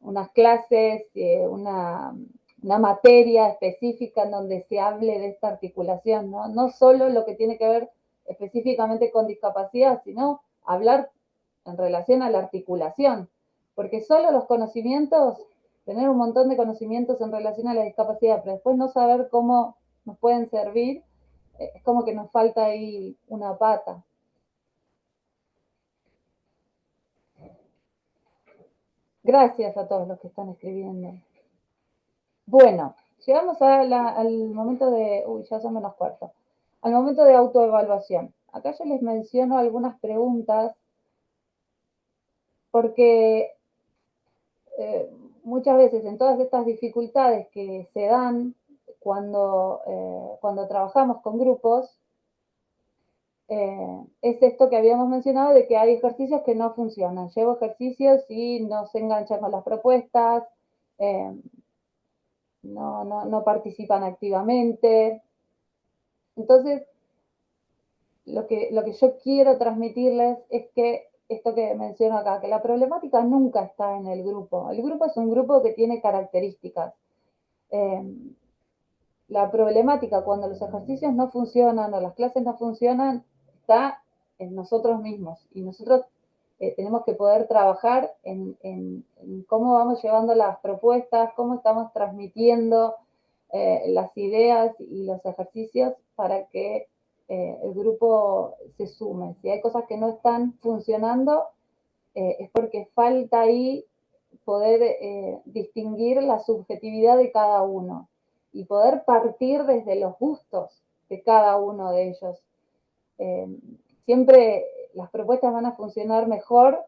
unas clases, una materia específica en donde se hable de esta articulación, ¿no? No solo lo que tiene que ver específicamente con discapacidad, sino hablar en relación a la articulación, porque solo los conocimientos, tener un montón de conocimientos en relación a la discapacidad, pero después no saber cómo nos pueden servir, es como que nos falta ahí una pata. Gracias a todos los que están escribiendo. Bueno, llegamos al momento de... Uy, ya son menos cuarto. Al momento de autoevaluación. Acá yo les menciono algunas preguntas porque muchas veces en todas estas dificultades que se dan cuando trabajamos con grupos, es esto que habíamos mencionado de que hay ejercicios que no funcionan. Llevo ejercicios y no se enganchan con las propuestas, no participan activamente. Entonces, lo que yo quiero transmitirles es que esto que menciono acá, que la problemática nunca está en el grupo. El grupo es un grupo que tiene características. La problemática cuando los ejercicios no funcionan o las clases no funcionan está en nosotros mismos y nosotros tenemos que poder trabajar en cómo vamos llevando las propuestas, cómo estamos transmitiendo las ideas y los ejercicios para que el grupo se sume. Si hay cosas que no están funcionando, es porque falta ahí poder distinguir la subjetividad de cada uno y poder partir desde los gustos de cada uno de ellos. Siempre las propuestas van a funcionar mejor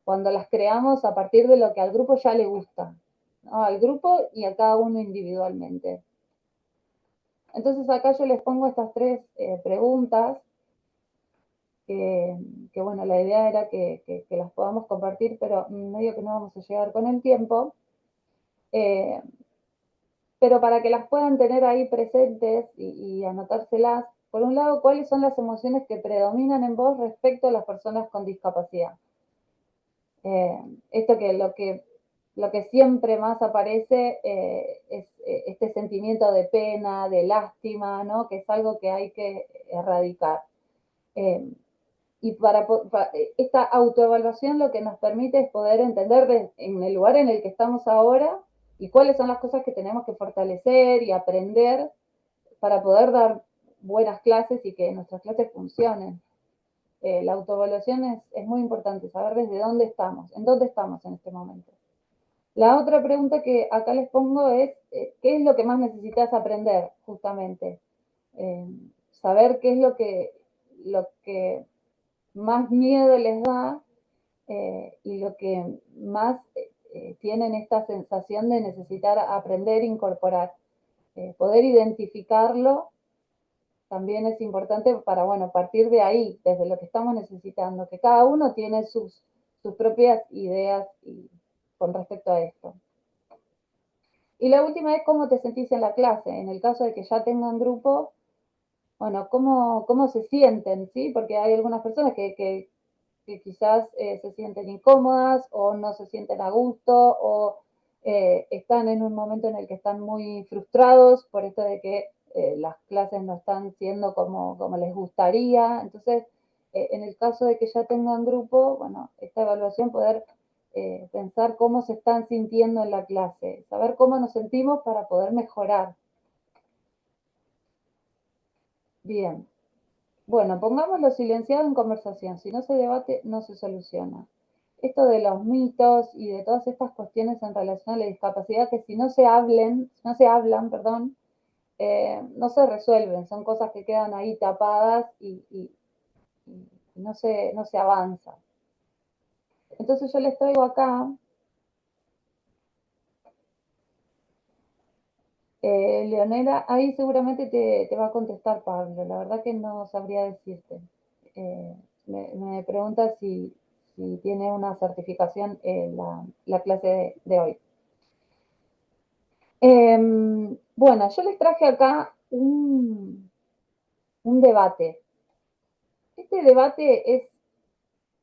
cuando las creamos a partir de lo que al grupo ya le gusta, ¿no? Al grupo y a cada uno individualmente. Entonces acá yo les pongo estas tres preguntas que bueno, la idea era que las podamos compartir, pero medio que no vamos a llegar con el tiempo. Pero para que las puedan tener ahí presentes y anotárselas, por un lado, ¿cuáles son las emociones que predominan en vos respecto a las personas con discapacidad? Esto que lo que siempre más aparece es este sentimiento de pena, de lástima, ¿no? Que es algo que hay que erradicar. Y para esta autoevaluación lo que nos permite es poder entender en el lugar en el que estamos ahora y cuáles son las cosas que tenemos que fortalecer y aprender para poder dar buenas clases y que nuestras clases funcionen. La autoevaluación es muy importante, saber desde dónde estamos, en dónde estamos en este momento. La otra pregunta que acá les pongo es, ¿qué es lo que más necesitas aprender justamente? Saber qué es lo que más miedo les da y lo que más tienen esta sensación de necesitar aprender e incorporar. Poder identificarlo también es importante para, bueno, partir de ahí, desde lo que estamos necesitando, que cada uno tiene sus propias ideas con respecto a esto. Y la última es cómo te sentís en la clase. En el caso de que ya tengan grupo, bueno, cómo se sienten, ¿sí? Porque hay algunas personas que que quizás se sienten incómodas o no se sienten a gusto o están en un momento en el que están muy frustrados por esto de que las clases no están siendo como les gustaría. Entonces, en el caso de que ya tengan grupo, bueno, esta evaluación poder pensar cómo se están sintiendo en la clase, saber cómo nos sentimos para poder mejorar. Bien. Bueno, pongámoslo silenciado en conversación. Si no se debate, no se soluciona. Esto de los mitos y de todas estas cuestiones en relación a la discapacidad que si no se hablan, perdón, no se resuelven. Son cosas que quedan ahí tapadas y no se avanza. Entonces yo les traigo acá, Leonela, ahí seguramente te va a contestar Pablo. La verdad que no sabría decirte. Eh, me pregunta si tiene una certificación en la clase de hoy. Bueno, yo les traje acá un debate. Este debate es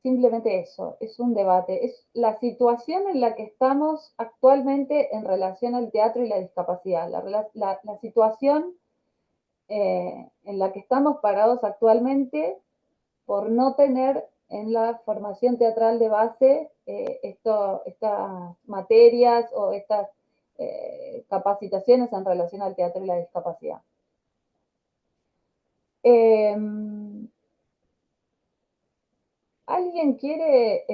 simplemente eso, es un debate, es la situación en la que estamos actualmente en relación al teatro y la discapacidad, la situación en la que estamos parados actualmente por no tener en la formación teatral de base estas materias o estas capacitaciones en relación al teatro y la discapacidad. Eh, ¿Alguien quiere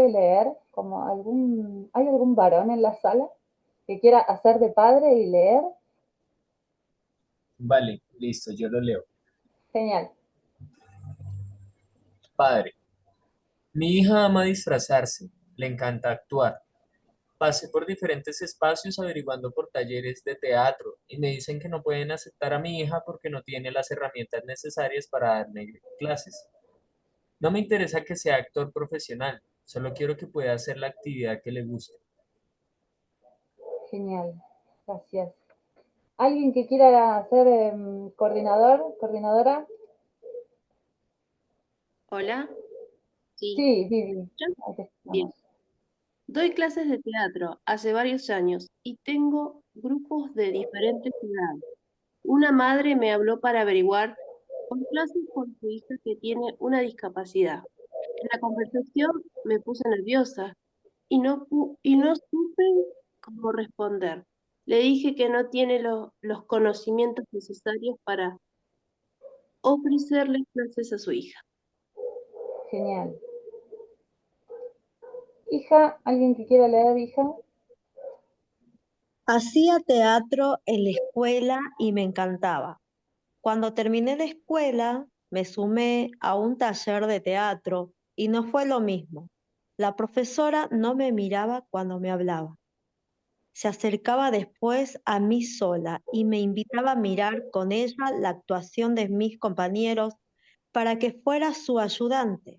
leer? ¿Hay algún varón en la sala que quiera hacer de padre y leer? Vale, listo, yo lo leo. Genial. Padre, mi hija ama disfrazarse, le encanta actuar. Pasé por diferentes espacios averiguando por talleres de teatro y me dicen que no pueden aceptar a mi hija porque no tiene las herramientas necesarias para darme clases. No me interesa que sea actor profesional, solo quiero que pueda hacer la actividad que le guste. Genial. Gracias. ¿Alguien que quiera ser coordinadora? Hola, sí, Sí, Vivi. yo Ahí te bien. escuchamos. Doy clases de teatro hace varios años y tengo grupos de diferentes edades. Una madre me habló para averiguar por clases con su hija que tiene una discapacidad. En la conversación me puse nerviosa y no supe cómo responder. Le dije que no tiene los conocimientos necesarios para ofrecerle clases a su hija. Genial. Hija, ¿alguien que quiera leer, hija? Hacía teatro en la escuela y me encantaba. Cuando terminé la escuela, me sumé a un taller de teatro y no fue lo mismo. La profesora no me miraba cuando me hablaba. Se acercaba después a mí sola y me invitaba a mirar con ella la actuación de mis compañeros para que fuera su ayudante.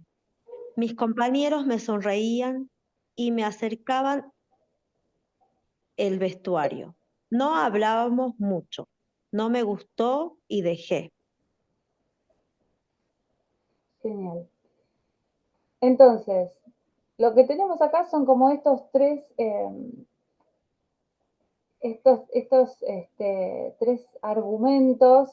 Mis compañeros me sonreían y me acercaban el vestuario. No hablábamos mucho. No me gustó y dejé. Genial. Entonces, lo que tenemos acá son como estos tres argumentos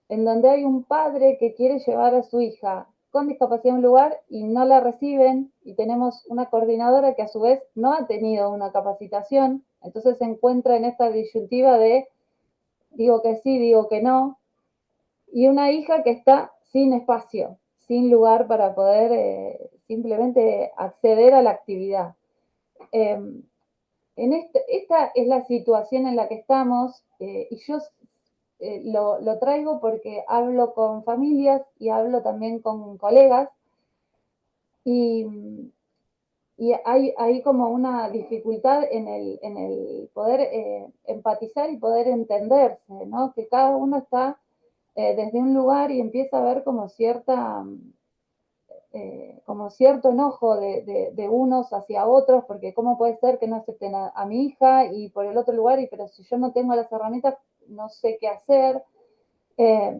en donde hay un padre que quiere llevar a su hija con discapacidad a un lugar y no la reciben, y tenemos una coordinadora que a su vez no ha tenido una capacitación, entonces se encuentra en esta disyuntiva de digo que sí, digo que no, y una hija que está sin espacio, sin lugar para poder simplemente acceder a la actividad. Eh, esta es la situación en la que estamos y yo lo traigo porque hablo con familias y hablo también con colegas y, y hay como una dificultad en el poder empatizar y poder entenderse, ¿no? Que cada uno está desde un lugar y empieza a ver como cierto enojo de unos hacia otros, porque cómo puede ser que no acepten a mi hija y por el otro lugar, pero si yo no tengo las herramientas, no sé qué hacer.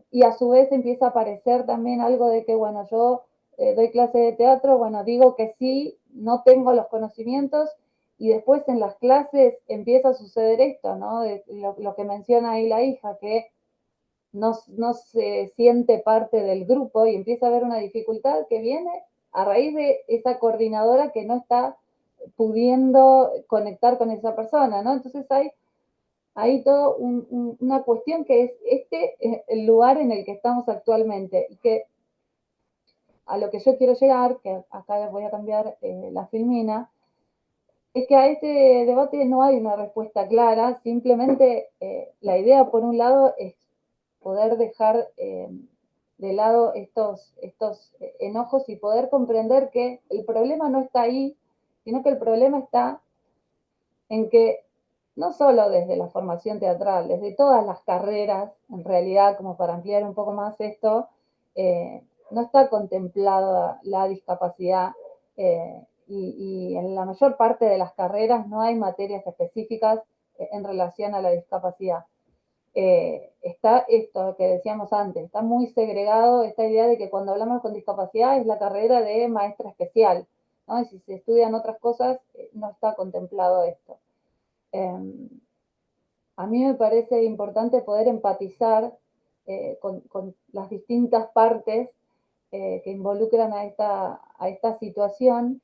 Y a su vez empieza a aparecer también algo de que, bueno, yo doy clase de teatro, bueno, digo que sí, no tengo los conocimientos y después en las clases empieza a suceder esto, ¿no? Lo que menciona ahí la hija, que no se siente parte del grupo y empieza a haber una dificultad que viene a raíz de esa coordinadora que no está pudiendo conectar con esa persona, ¿no? Entonces hay toda una cuestión que es el lugar en el que estamos actualmente y que a lo que yo quiero llegar, que acá les voy a cambiar la filmina, es que a este debate no hay una respuesta clara, simplemente la idea por un lado es poder dejar de lado estos enojos y poder comprender que el problema no está ahí, sino que el problema está en que no solo desde la formación teatral, desde todas las carreras, en realidad, como para ampliar un poco más esto, no está contemplada la discapacidad y en la mayor parte de las carreras no hay materias específicas en relación a la discapacidad. Está esto que decíamos antes, está muy segregado esta idea de que cuando hablamos con discapacidad es la carrera de maestra especial, ¿no? Y si se estudian otras cosas, no está contemplado esto. A mí me parece importante poder empatizar con las distintas partes que involucran a esta situación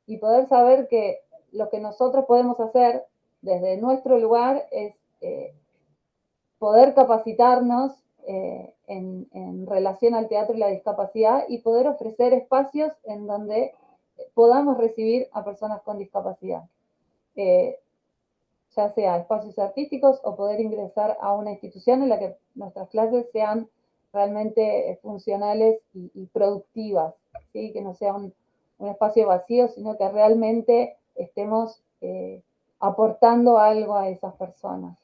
y poder saber que lo que nosotros podemos hacer desde nuestro lugar es poder capacitarnos en relación al teatro y la discapacidad y poder ofrecer espacios en donde podamos recibir a personas con discapacidad. Ya sea espacios artísticos o poder ingresar a una institución en la que nuestras clases sean realmente funcionales y productivas, ¿sí? Que no sea un espacio vacío, sino que realmente estemos aportando algo a esas personas.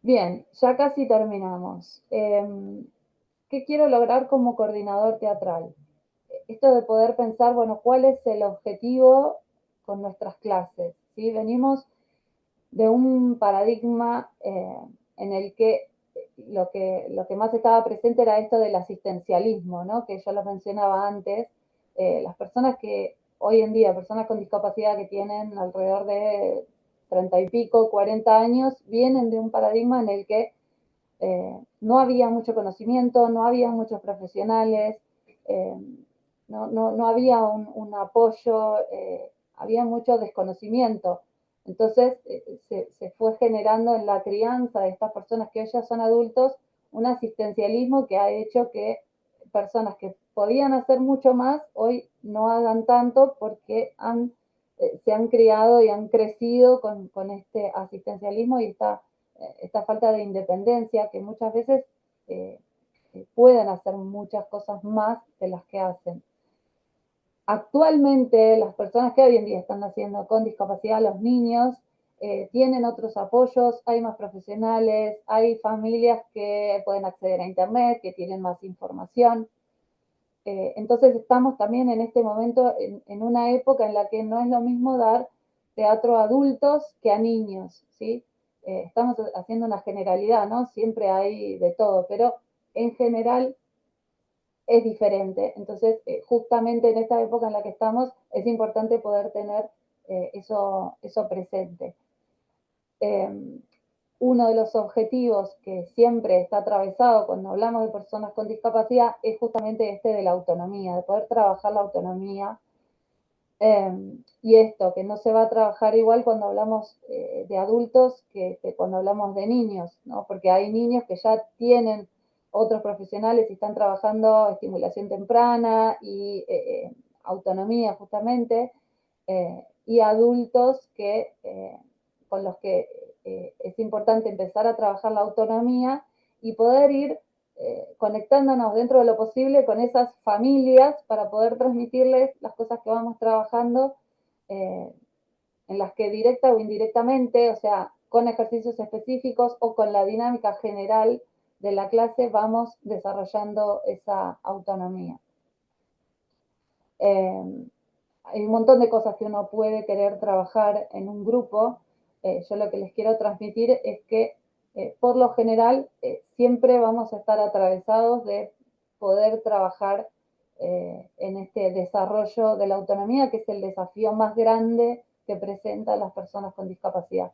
Bien, ya casi terminamos. ¿Qué quiero lograr como coordinador teatral? Esto de poder pensar, bueno, ¿cuál es el objetivo con nuestras clases? ¿Sí? Venimos de un paradigma en el que lo que más estaba presente era esto del asistencialismo, ¿no? Que yo lo mencionaba antes. Las personas que hoy en día, personas con discapacidad que tienen alrededor de 30 y pico, 40 años, vienen de un paradigma en el que no había mucho conocimiento, no había muchos profesionales, no había un apoyo, había mucho desconocimiento. Entonces se fue generando en la crianza de estas personas que hoy ya son adultos un asistencialismo que ha hecho que personas que podían hacer mucho más hoy no hagan tanto porque se han criado y han crecido con este asistencialismo y esta falta de independencia que muchas veces pueden hacer muchas cosas más de las que hacen. Actualmente, las personas que hoy en día están naciendo con discapacidad, los niños, tienen otros apoyos, hay más profesionales, hay familias que pueden acceder a internet, que tienen más información. Entonces estamos también en este momento en una época en la que no es lo mismo dar teatro a adultos que a niños, ¿sí? Estamos haciendo una generalidad, ¿no? Siempre hay de todo, pero en general es diferente. Entonces, justamente en esta época en la que estamos, es importante poder tener eso presente. Uno de los objetivos que siempre está atravesado cuando hablamos de personas con discapacidad es justamente este de la autonomía, de poder trabajar la autonomía. Y esto, que no se va a trabajar igual cuando hablamos de adultos que cuando hablamos de niños, ¿no? Porque hay niños que ya tienen otros profesionales y están trabajando estimulación temprana y autonomía justamente, y adultos con los que es importante empezar a trabajar la autonomía y poder ir conectándonos dentro de lo posible con esas familias para poder transmitirles las cosas que vamos trabajando, en las que directa o indirectamente, o sea, con ejercicios específicos o con la dinámica general de la clase, vamos desarrollando esa autonomía. Hay un montón de cosas que uno puede querer trabajar en un grupo. Yo lo que les quiero transmitir es que por lo general siempre vamos a estar atravesados de poder trabajar en este desarrollo de la autonomía, que es el desafío más grande que presentan las personas con discapacidad.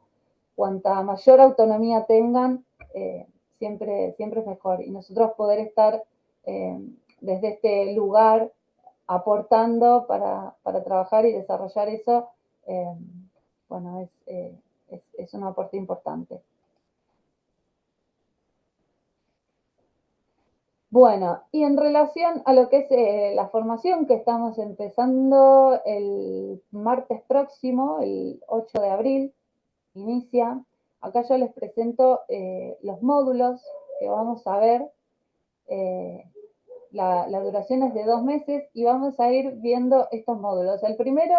Cuanta mayor autonomía tengan, siempre es mejor. Y nosotros poder estar desde este lugar aportando para trabajar y desarrollar eso, bueno, es un aporte importante. Bueno, y en relación a lo que es la formación que estamos empezando el martes próximo, el 8 de abril, inicia. Acá yo les presento los módulos que vamos a ver. La duración es de 2 meses y vamos a ir viendo estos módulos. El primero,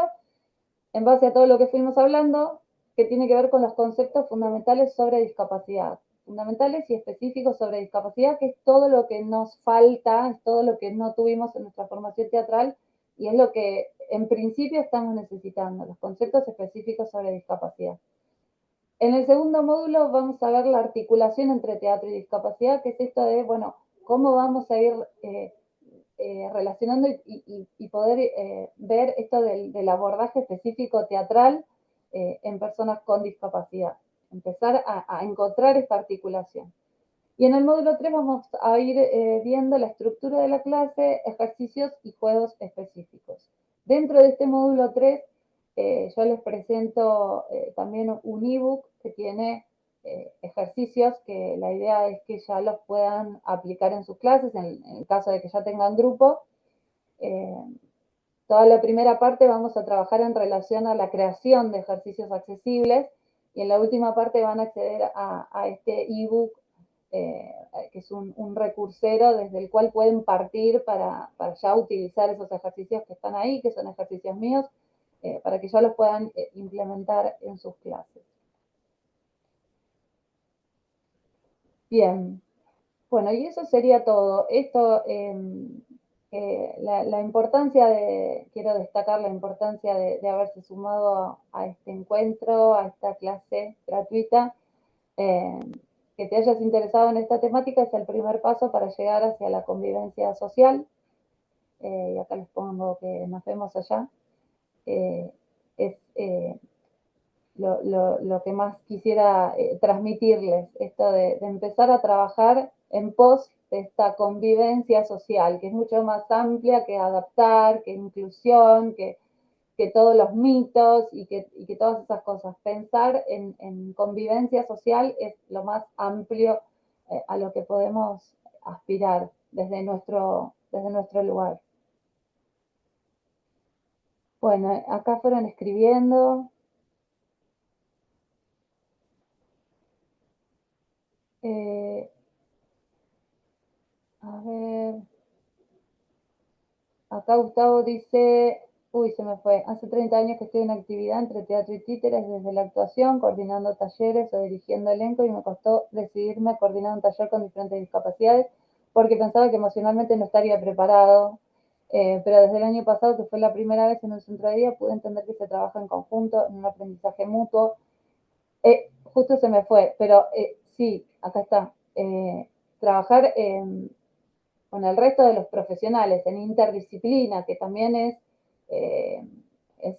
en base a todo lo que fuimos hablando, que tiene que ver con los conceptos fundamentales sobre discapacidad. Fundamentales y específicos sobre discapacidad, que es todo lo que nos falta, es todo lo que no tuvimos en nuestra formación teatral y es lo que en principio estamos necesitando, los conceptos específicos sobre discapacidad. En el segundo módulo vamos a ver la articulación entre teatro y discapacidad, que es esto de, bueno, cómo vamos a ir relacionando y poder ver esto del abordaje específico teatral en personas con discapacidad. Empezar a encontrar esta articulación. Y en el módulo 3 vamos a ir viendo la estructura de la clase, ejercicios y juegos específicos. Dentro de este módulo 3, yo les presento también un ebook que tiene ejercicios que la idea es que ya los puedan aplicar en sus clases, en el caso de que ya tengan grupo. Toda la primera parte vamos a trabajar en relación a la creación de ejercicios accesibles y en la última parte van a acceder a este ebook, que es un recursero desde el cual pueden partir para ya utilizar esos ejercicios que están ahí, que son ejercicios míos, para que ya los puedan implementar en sus clases. Bien, bueno, y eso sería todo. Esto, la importancia quiero destacar la importancia de haberse sumado a este encuentro, a esta clase gratuita. Que te hayas interesado en esta temática es el primer paso para llegar hacia la convivencia social. Y acá les pongo que nos vemos allá. Es lo que más quisiera transmitirles, esto de empezar a trabajar en pos de esta convivencia social, que es mucho más amplia que adaptar, que inclusión, que todos los mitos y que todas esas cosas. Pensar en convivencia social es lo más amplio a lo que podemos aspirar desde nuestro lugar. Bueno, acá fueron escribiendo. A ver. Acá Gustavo dice, uy, se me fue, hace 30 años que estoy en actividad entre teatro y títeres, desde la actuación, coordinando talleres o dirigiendo elenco, y me costó decidirme a coordinar un taller con diferentes discapacidades porque pensaba que emocionalmente no estaría preparado, pero desde el año pasado, que fue la primera vez en un centro de día, pude entender que se trabaja en conjunto, en un aprendizaje mutuo. Justo se me fue, pero sí, acá está. Trabajar con el resto de los profesionales en interdisciplina, que también es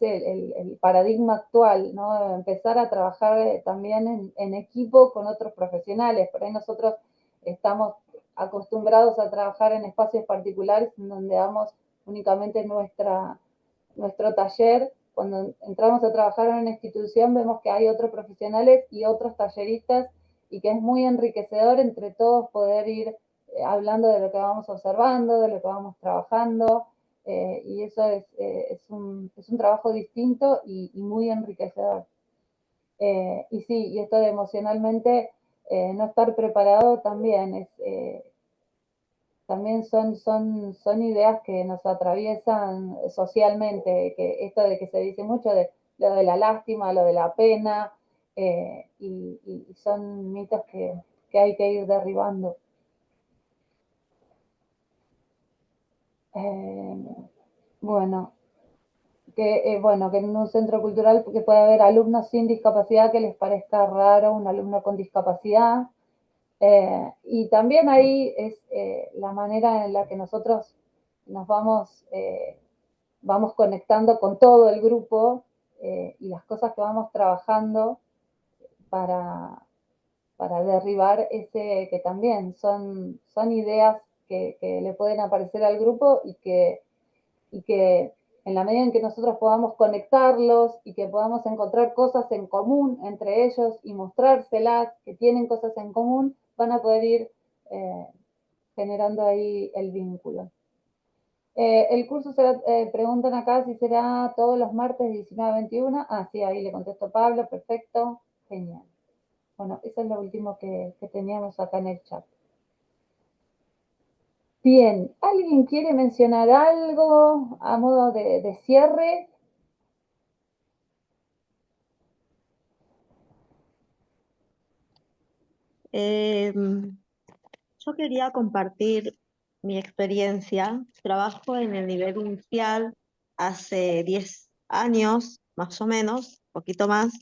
el paradigma actual, ¿no? Empezar a trabajar también en equipo con otros profesionales. Por ahí nosotros estamos acostumbrados a trabajar en espacios particulares en donde damos únicamente nuestro taller. Cuando entramos a trabajar en una institución vemos que hay otros profesionales y otros talleristas y que es muy enriquecedor entre todos poder ir hablando de lo que vamos observando, de lo que vamos trabajando, y eso es un trabajo distinto y muy enriquecedor. Y sí, y esto de emocionalmente no estar preparado también también son ideas que nos atraviesan socialmente, que esto de que se dice mucho de lo de la lástima, lo de la pena, y son mitos que hay que ir derribando. Bueno, bueno, que en un centro cultural que puede haber alumnos sin discapacidad que les parezca raro un alumno con discapacidad. Y también ahí es la manera en la que nosotros nos vamos conectando con todo el grupo y las cosas que vamos trabajando para, para derribar ese que también son ideas que le pueden aparecer al grupo y que en la medida en que nosotros podamos conectarlos y que podamos encontrar cosas en común entre ellos y mostrárselas que tienen cosas en común, van a poder ir generando ahí el vínculo. El curso será, preguntan acá si será todos los martes 19 a 21. Ah, sí, ahí le contesto Pablo, perfecto, genial. Bueno, eso es lo último que teníamos acá en el chat. Bien, ¿alguien quiere mencionar algo a modo de cierre? Yo quería compartir mi experiencia. Trabajo en el nivel inicial hace 10 años, más o menos, un poquito más,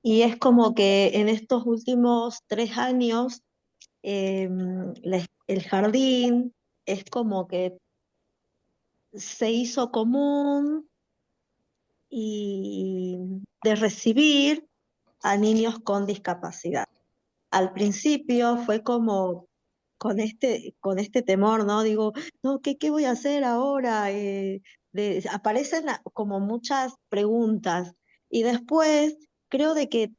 y es como que en estos últimos 3 años el jardín es como que se hizo común y de recibir a niños con discapacidad. Al principio fue como con este temor, ¿no? Digo, no, ¿qué voy a hacer ahora? Aparecen como muchas preguntas y después creo de que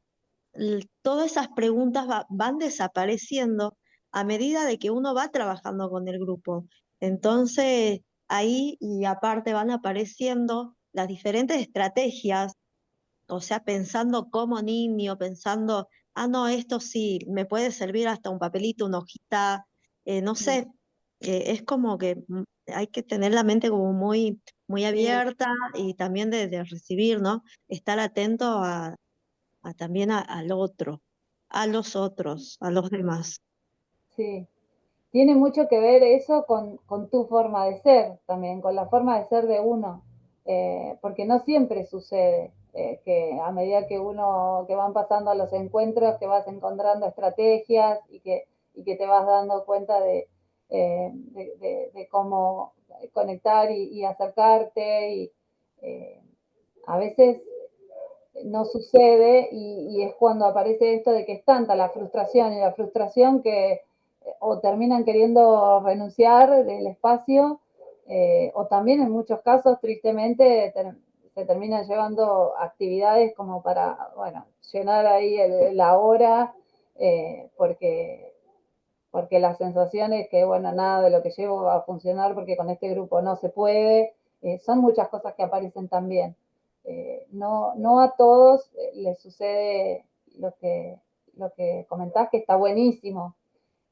todas esas preguntas van desapareciendo a medida de que uno va trabajando con el grupo. Entonces, ahí y aparte van apareciendo las diferentes estrategias, o sea, pensando como niño, pensando, ah, no, esto sí, me puede servir hasta un papelito, una hojita, no sé, es como que hay que tener la mente como muy Sí, abierta y también de recibir, ¿no? Estar atento también al otro, a los otros, a los demás. sí. Tiene mucho que ver eso con tu forma de ser también, con la forma de ser de uno, porque no siempre sucede que a medida que van pasando los encuentros, que vas encontrando estrategias y que te vas dando cuenta de cómo conectar y acercarte y eh, a veces no sucede y es cuando aparece esto de que es tanta la frustración y la frustración que o terminan queriendo renunciar del espacio o también en muchos casos tristemente se terminan llevando actividades como para, bueno, llenar ahí la hora porque la sensación es que, bueno, nada de lo que llevo va a funcionar porque con este grupo no se puede. Son muchas cosas que aparecen también. No a todos les sucede lo que comentás, que está buenísimo,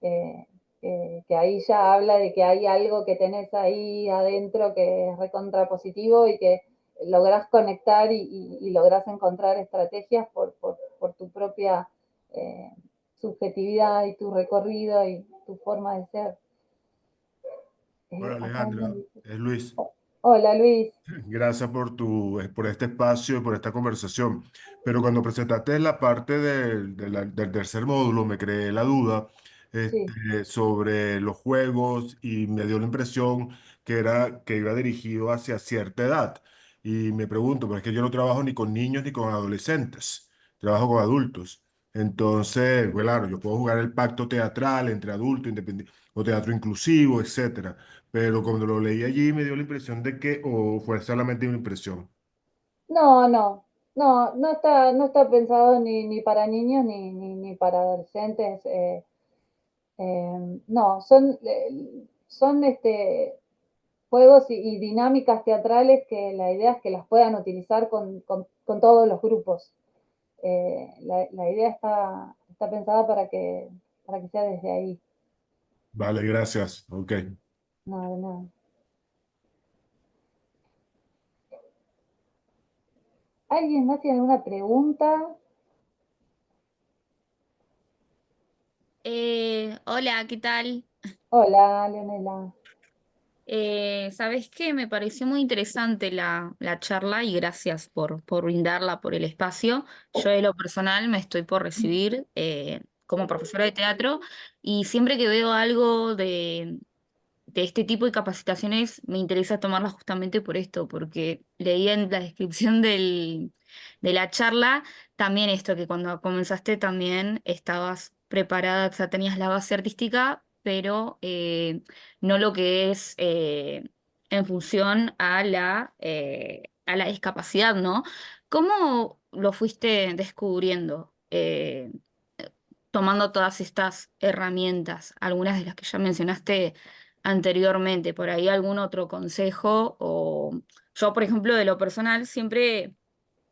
eh, que ahí ya habla de que hay algo que tenés ahí adentro que es recontra positivo y que lográs conectar y lográs encontrar estrategias por tu propia eh, subjetividad y tu recorrido y tu forma de ser. Hola Acá Alejandra, es Luis. Hola Luis. Gracias por este espacio y por esta conversación. Pero cuando presentaste la parte del tercer módulo, me creé la duda Sí. sobre los juegos y me dio la impresión que iba dirigido hacia cierta edad. Y me pregunto, pero es que yo no trabajo ni con niños ni con adolescentes, trabajo con adultos. Entonces, pues claro, yo puedo jugar el pacto teatral entre adultos, independiente, o teatro inclusivo, etcétera, pero cuando lo leí allí me dio la impresión de que, o fue solamente una impresión. No está pensado ni para niños ni para adolescentes. No, son juegos y dinámicas teatrales que la idea es que las puedan utilizar con todos los grupos. La idea está pensada para que sea desde ahí. Vale, gracias. Ok. No, de nada. ¿Alguien más tiene alguna pregunta? Hola, ¿qué tal? Hola, Leonela. ¿Sabés qué? Me pareció muy interesante la charla y gracias por brindarla, por el espacio. Yo de lo personal me estoy por recibir como profesora de teatro y siempre que veo algo de este tipo de capacitaciones me interesa tomarlas justamente por esto, porque leía en la descripción de la charla también esto, que cuando comenzaste también estabas preparada, o sea, tenías la base artística, pero no lo que es en función a la discapacidad, ¿no? ¿Cómo lo fuiste descubriendo? Tomando todas estas herramientas, algunas de las que ya mencionaste anteriormente, por ahí algún otro consejo o yo, por ejemplo, de lo personal, siempre,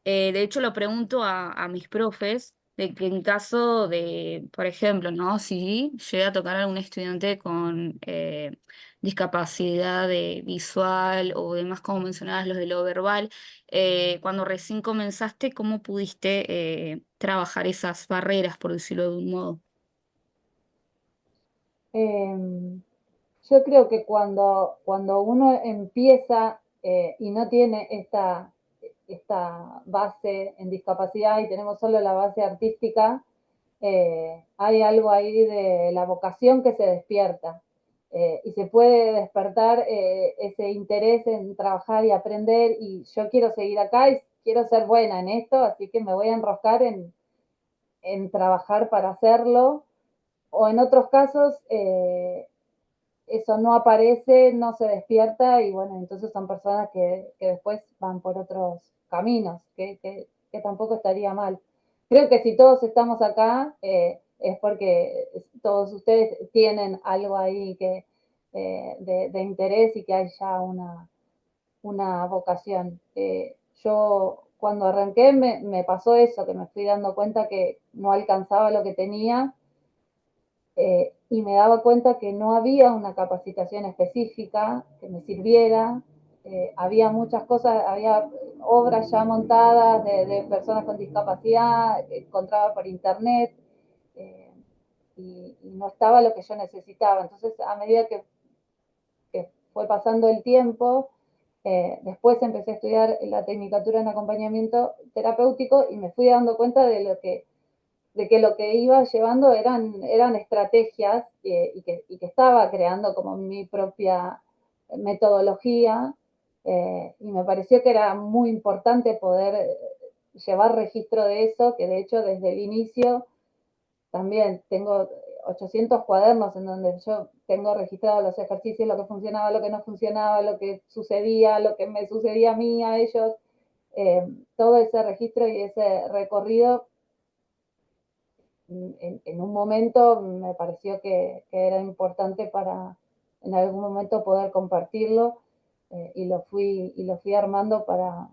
de hecho, lo pregunto a mis profes, de que en caso de, por ejemplo, ¿no? Si llega a tocar a algún estudiante con discapacidad visual o demás, como mencionabas, los de lo verbal, cuando recién comenzaste, ¿cómo pudiste trabajar esas barreras, por decirlo de un modo? Em, yo creo que cuando uno empieza y no tiene esta base en discapacidad y tenemos solo la base artística, hay algo ahí de la vocación que se despierta y se puede despertar ese interés en trabajar y aprender y yo quiero seguir acá y quiero ser buena en esto, así que me voy a enroscar en trabajar para hacerlo. O en otros casos, eso no aparece, no se despierta y bueno, entonces son personas que después van por otros caminos, que tampoco estaría mal. Creo que si todos estamos acá es porque todos ustedes tienen algo ahí de interés y que hay ya una vocación. Yo cuando arranqué me pasó eso, que me fui dando cuenta que no alcanzaba lo que tenía y me daba cuenta que no había una capacitación específica que me sirviera. Había muchas cosas, había obras ya montadas de personas con discapacidad, que encontraba por internet, eh, y no estaba lo que yo necesitaba. Entonces, a medida que fue pasando el tiempo, después empecé a estudiar la tecnicatura en acompañamiento terapéutico y me fui dando cuenta de que lo que iba llevando eran estrategias y que estaba creando como mi propia metodología y me pareció que era muy importante poder llevar registro de eso, que de hecho desde el inicio también tengo 800 cuadernos en donde yo tengo registrado los ejercicios, lo que funcionaba, lo que no funcionaba, lo que sucedía, lo que me sucedía a mí, a ellos, todo ese registro y ese recorrido en un momento me pareció que era importante para en algún momento poder compartirlo y lo fui armando para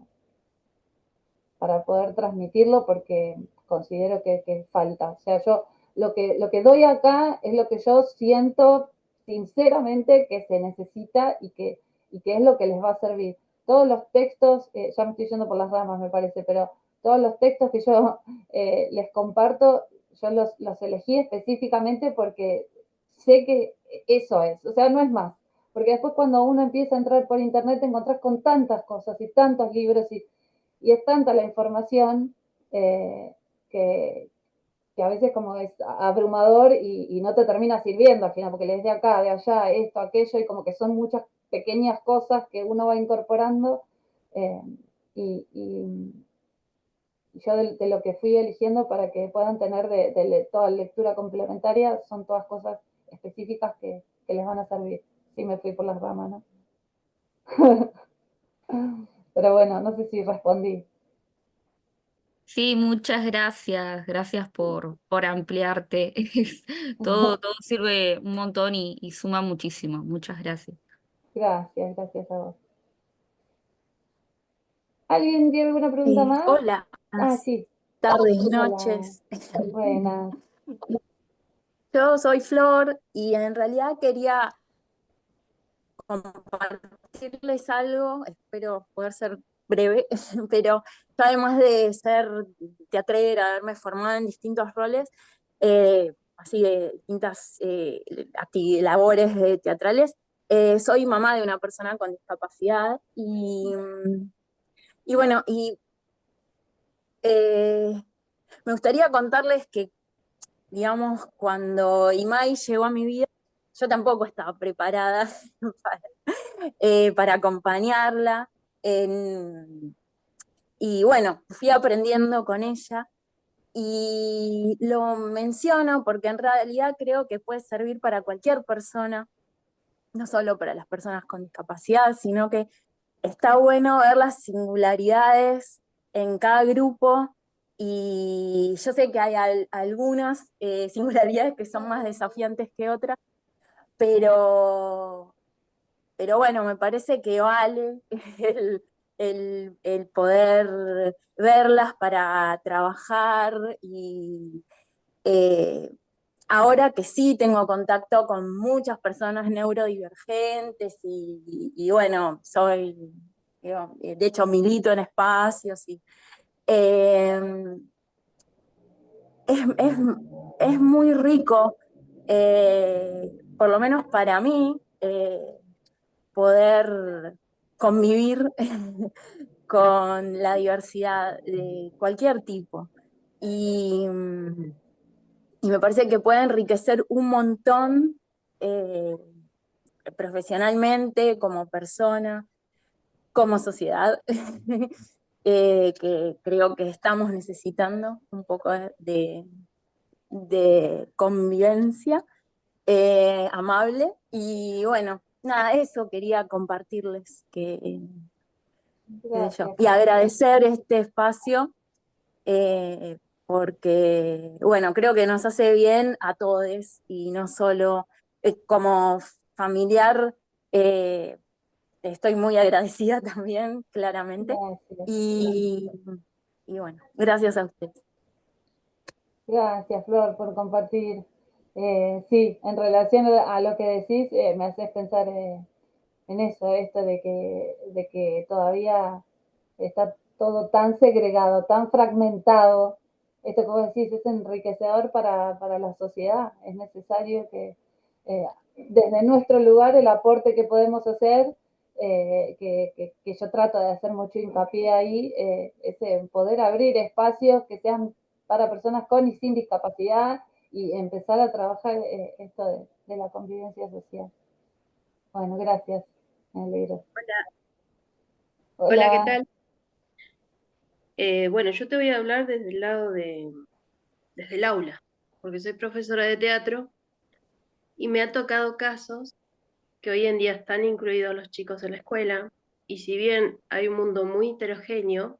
poder transmitirlo porque considero que falta. O sea, yo lo que doy acá es lo que yo siento sinceramente que se necesita y que es lo que les va a servir. Todos los textos, ya me estoy yendo por las ramas me parece, pero todos los textos que yo les comparto, yo los elegí específicamente porque sé que eso es, o sea, no es más. Porque después cuando uno empieza a entrar por internet te encontrás con tantas cosas y tantos libros y es tanta la información eh, que, que, a veces como es abrumador y no te termina sirviendo al final, porque lees de acá, de allá, esto, aquello, y como que son muchas pequeñas cosas que uno va incorporando eh, y, y yo de lo que fui eligiendo para que puedan tener toda lectura complementaria son todas cosas específicas que les van a servir. Sí me fui por las ramas, ¿no? Pero bueno, no sé si respondí. Sí, muchas gracias, gracias por ampliarte. Todo sirve un montón y suma muchísimo. Muchas gracias. Gracias, gracias a vos. ¿Alguien tiene alguna pregunta más? Hola, Ah, sí. tardes, Hola. noches. Buenas. Yo soy Flor y en realidad quería compartirles algo, espero poder ser breve, pero yo además de ser teatrera, haberme formado en distintos roles, así de distintas labores teatrales, Soy mamá de una persona con discapacidad y bueno, me gustaría contarles que, digamos, cuando Imai llegó a mi vida, yo tampoco estaba preparada para acompañarla. Y bueno, fui aprendiendo con ella y lo menciono porque en realidad creo que puede servir para cualquier persona, no solo para las personas con discapacidad, sino que está bueno ver las singularidades en cada grupo y yo sé que hay algunas singularidades que son más desafiantes que otras, pero, pero bueno, me parece que vale el poder verlas para trabajar y eh, ahora que sí tengo contacto con muchas personas neurodivergentes y bueno, de hecho milito en espacios y eh, es, es muy rico, por lo menos para mí, poder convivir con la diversidad de cualquier tipo. Y, y me parece que puede enriquecer un montón profesionalmente, como persona, como sociedad, que creo que estamos necesitando un poco de convivencia amable. Y bueno, nada, eso quería compartirles, qué sé yo, Gracias. y agradecer este espacio porque, bueno, creo que nos hace bien a todos y no solo como familiar, eh, estoy muy agradecida también, claramente. Gracias. Y, y bueno, gracias a ustedes. Gracias, Flor, por compartir. Sí, en relación a lo que decís, me haces pensar en eso, esto de que todavía está todo tan segregado, tan fragmentado. Esto que vos decís es enriquecedor para la sociedad. Es necesario que desde nuestro lugar el aporte que podemos hacer, que yo trato de hacer mucho hincapié ahí, es poder abrir espacios que sean para personas con y sin discapacidad y empezar a trabajar esto de la convivencia social. Bueno, gracias, me alegro. Hola, ¿qué Hola. tal? Bueno, yo te voy a hablar desde el lado desde el aula, porque soy profesora de teatro y me ha tocado casos que hoy en día están incluidos los chicos en la escuela, y si bien hay un mundo muy heterogéneo,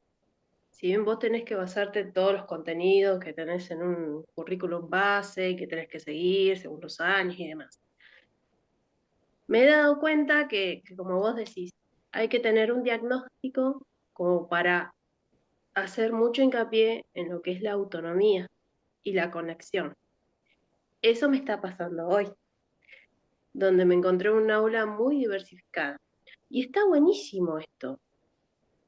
si bien vos tenés que basarte en todos los contenidos que tenés en un currículum base, que tenés que seguir según los años y demás, me he dado cuenta que como vos decís, hay que tener un diagnóstico como para hacer mucho hincapié en lo que es la autonomía y la conexión. Eso me está pasando hoy, donde me encontré un aula muy diversificada. Y está buenísimo esto.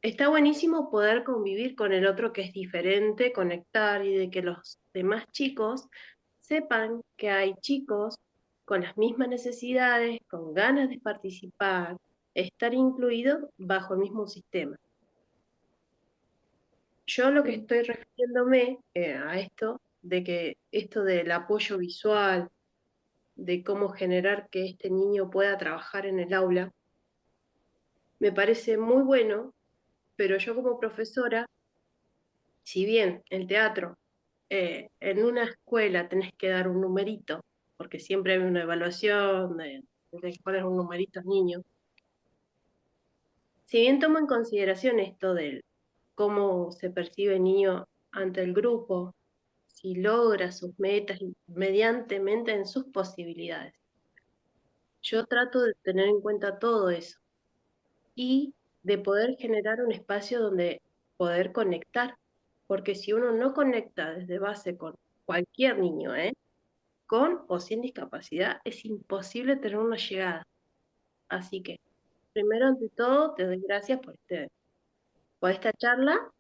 Está buenísimo poder convivir con el otro que es diferente, conectar y de que los demás chicos sepan que hay chicos con las mismas necesidades, con ganas de participar, estar incluidos bajo el mismo sistema. Yo lo que estoy refiriéndome a esto, de que esto del apoyo visual, de cómo generar que este niño pueda trabajar en el aula, me parece muy bueno, pero yo como profesora, si bien el teatro, en una escuela tenés que dar un numerito, porque siempre hay una evaluación de poner un numerito al niño, si bien tomo en consideración esto del cómo se percibe el niño ante el grupo, si logra sus metas mediantemente en sus posibilidades, yo trato de tener en cuenta todo eso y de poder generar un espacio donde poder conectar, porque si uno no conecta desde base con cualquier niño, con o sin discapacidad, es imposible tener una llegada. Así que, primero ante todo, te doy gracias por esta charla,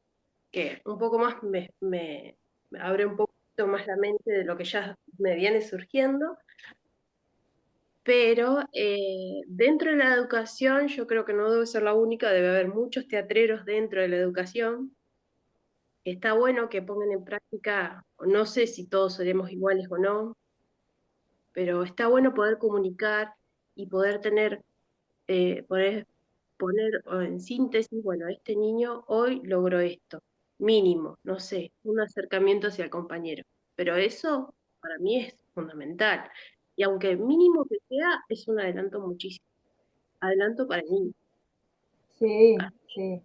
que un poco más me abre un poquito más la mente de lo que ya me viene surgiendo, pero dentro de la educación yo creo que no debe ser la única, debe haber muchos teatreros dentro de la educación. Está bueno que pongan en práctica, no sé si todos seremos iguales o no, pero está bueno poder comunicar y poder tener, poner en síntesis, bueno, este niño hoy logró esto, mínimo, no sé, un acercamiento hacia el compañero. Pero eso para mí es fundamental. Y aunque mínimo que sea, es un adelanto muchísimo. Adelanto para el niño. Sí, sí.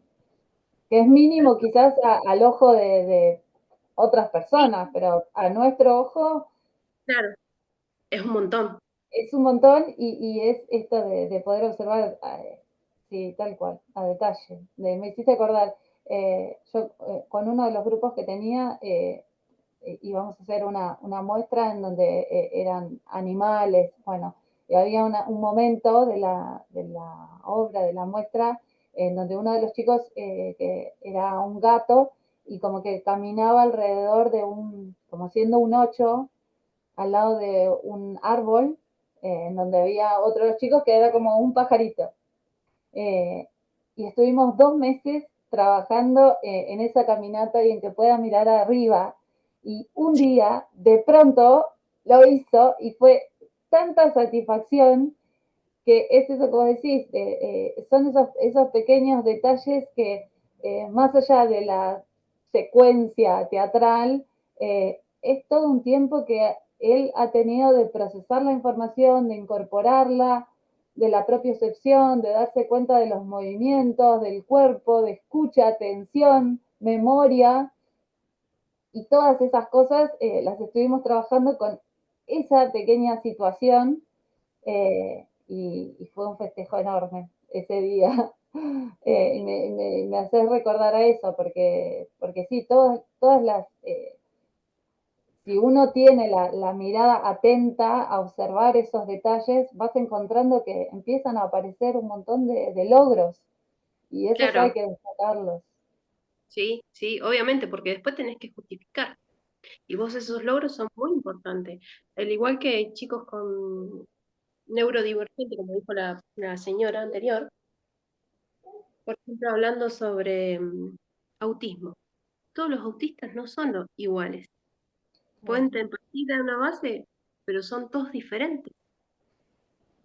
Que es mínimo quizás al ojo de otras personas, pero a nuestro ojo Claro, es un montón. es un montón y es esto de poder observar, sí, tal cual, a detalle. Me hiciste acordar, yo con uno de los grupos que tenía íbamos a hacer una muestra en donde eran animales, bueno, y había un momento de la obra, de la muestra, en donde uno de los chicos, que era un gato, y como que caminaba alrededor de como siendo un 8, al lado de un árbol, en donde había otro de los chicos que era como un pajarito. Eh, y estuvimos 2 meses trabajando en esa caminata y en que pueda mirar arriba. Y un día, de pronto, lo hizo y fue tanta satisfacción que es eso que vos decís, son esos pequeños detalles que más allá de la secuencia teatral, es todo un tiempo que él ha tenido de procesar la información, de incorporarla, de la propiocepción, de darse cuenta de los movimientos del cuerpo, de escucha, atención, memoria, y todas esas cosas las estuvimos trabajando con esa pequeña situación, y fue un festejo enorme ese día. Y me haces recordar a eso, porque sí, todas las, si uno tiene la mirada atenta a observar esos detalles, vas encontrando que empiezan a aparecer un montón de logros, y esos hay Claro, que destacarlos. sí, sí, obviamente, porque después tenés que justificar. Y vos esos logros son muy importantes. Al igual que chicos con neurodivergente, como dijo la señora anterior, por ejemplo, hablando sobre autismo. Todos los autistas no son iguales. Pueden partir de una base, pero son todos diferentes.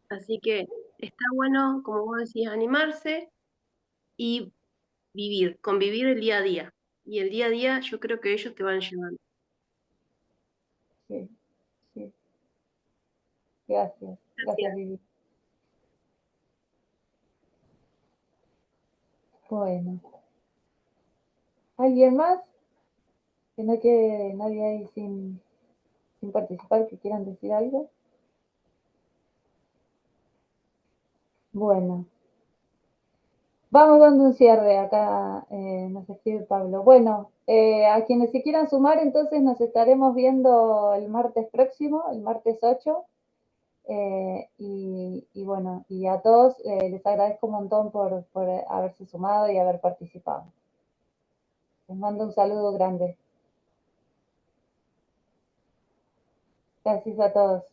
Así que está bueno, como vos decís, animarse y vivir, convivir el día a día. Y el día a día yo creo que ellos te van llevando. Sí, sí. Gracias, gracias, Gracias. Vivi. Bueno, ¿alguien más? Que no quede nadie ahí sin participar, que quieran decir algo. Bueno, vamos dando un cierre acá, nos escribe Pablo. Bueno, a quienes se quieran sumar, entonces nos estaremos viendo el martes próximo, el martes 8. Y bueno, y a todos les agradezco un montón por haberse sumado y haber participado. Les mando un saludo grande. Gracias a todos.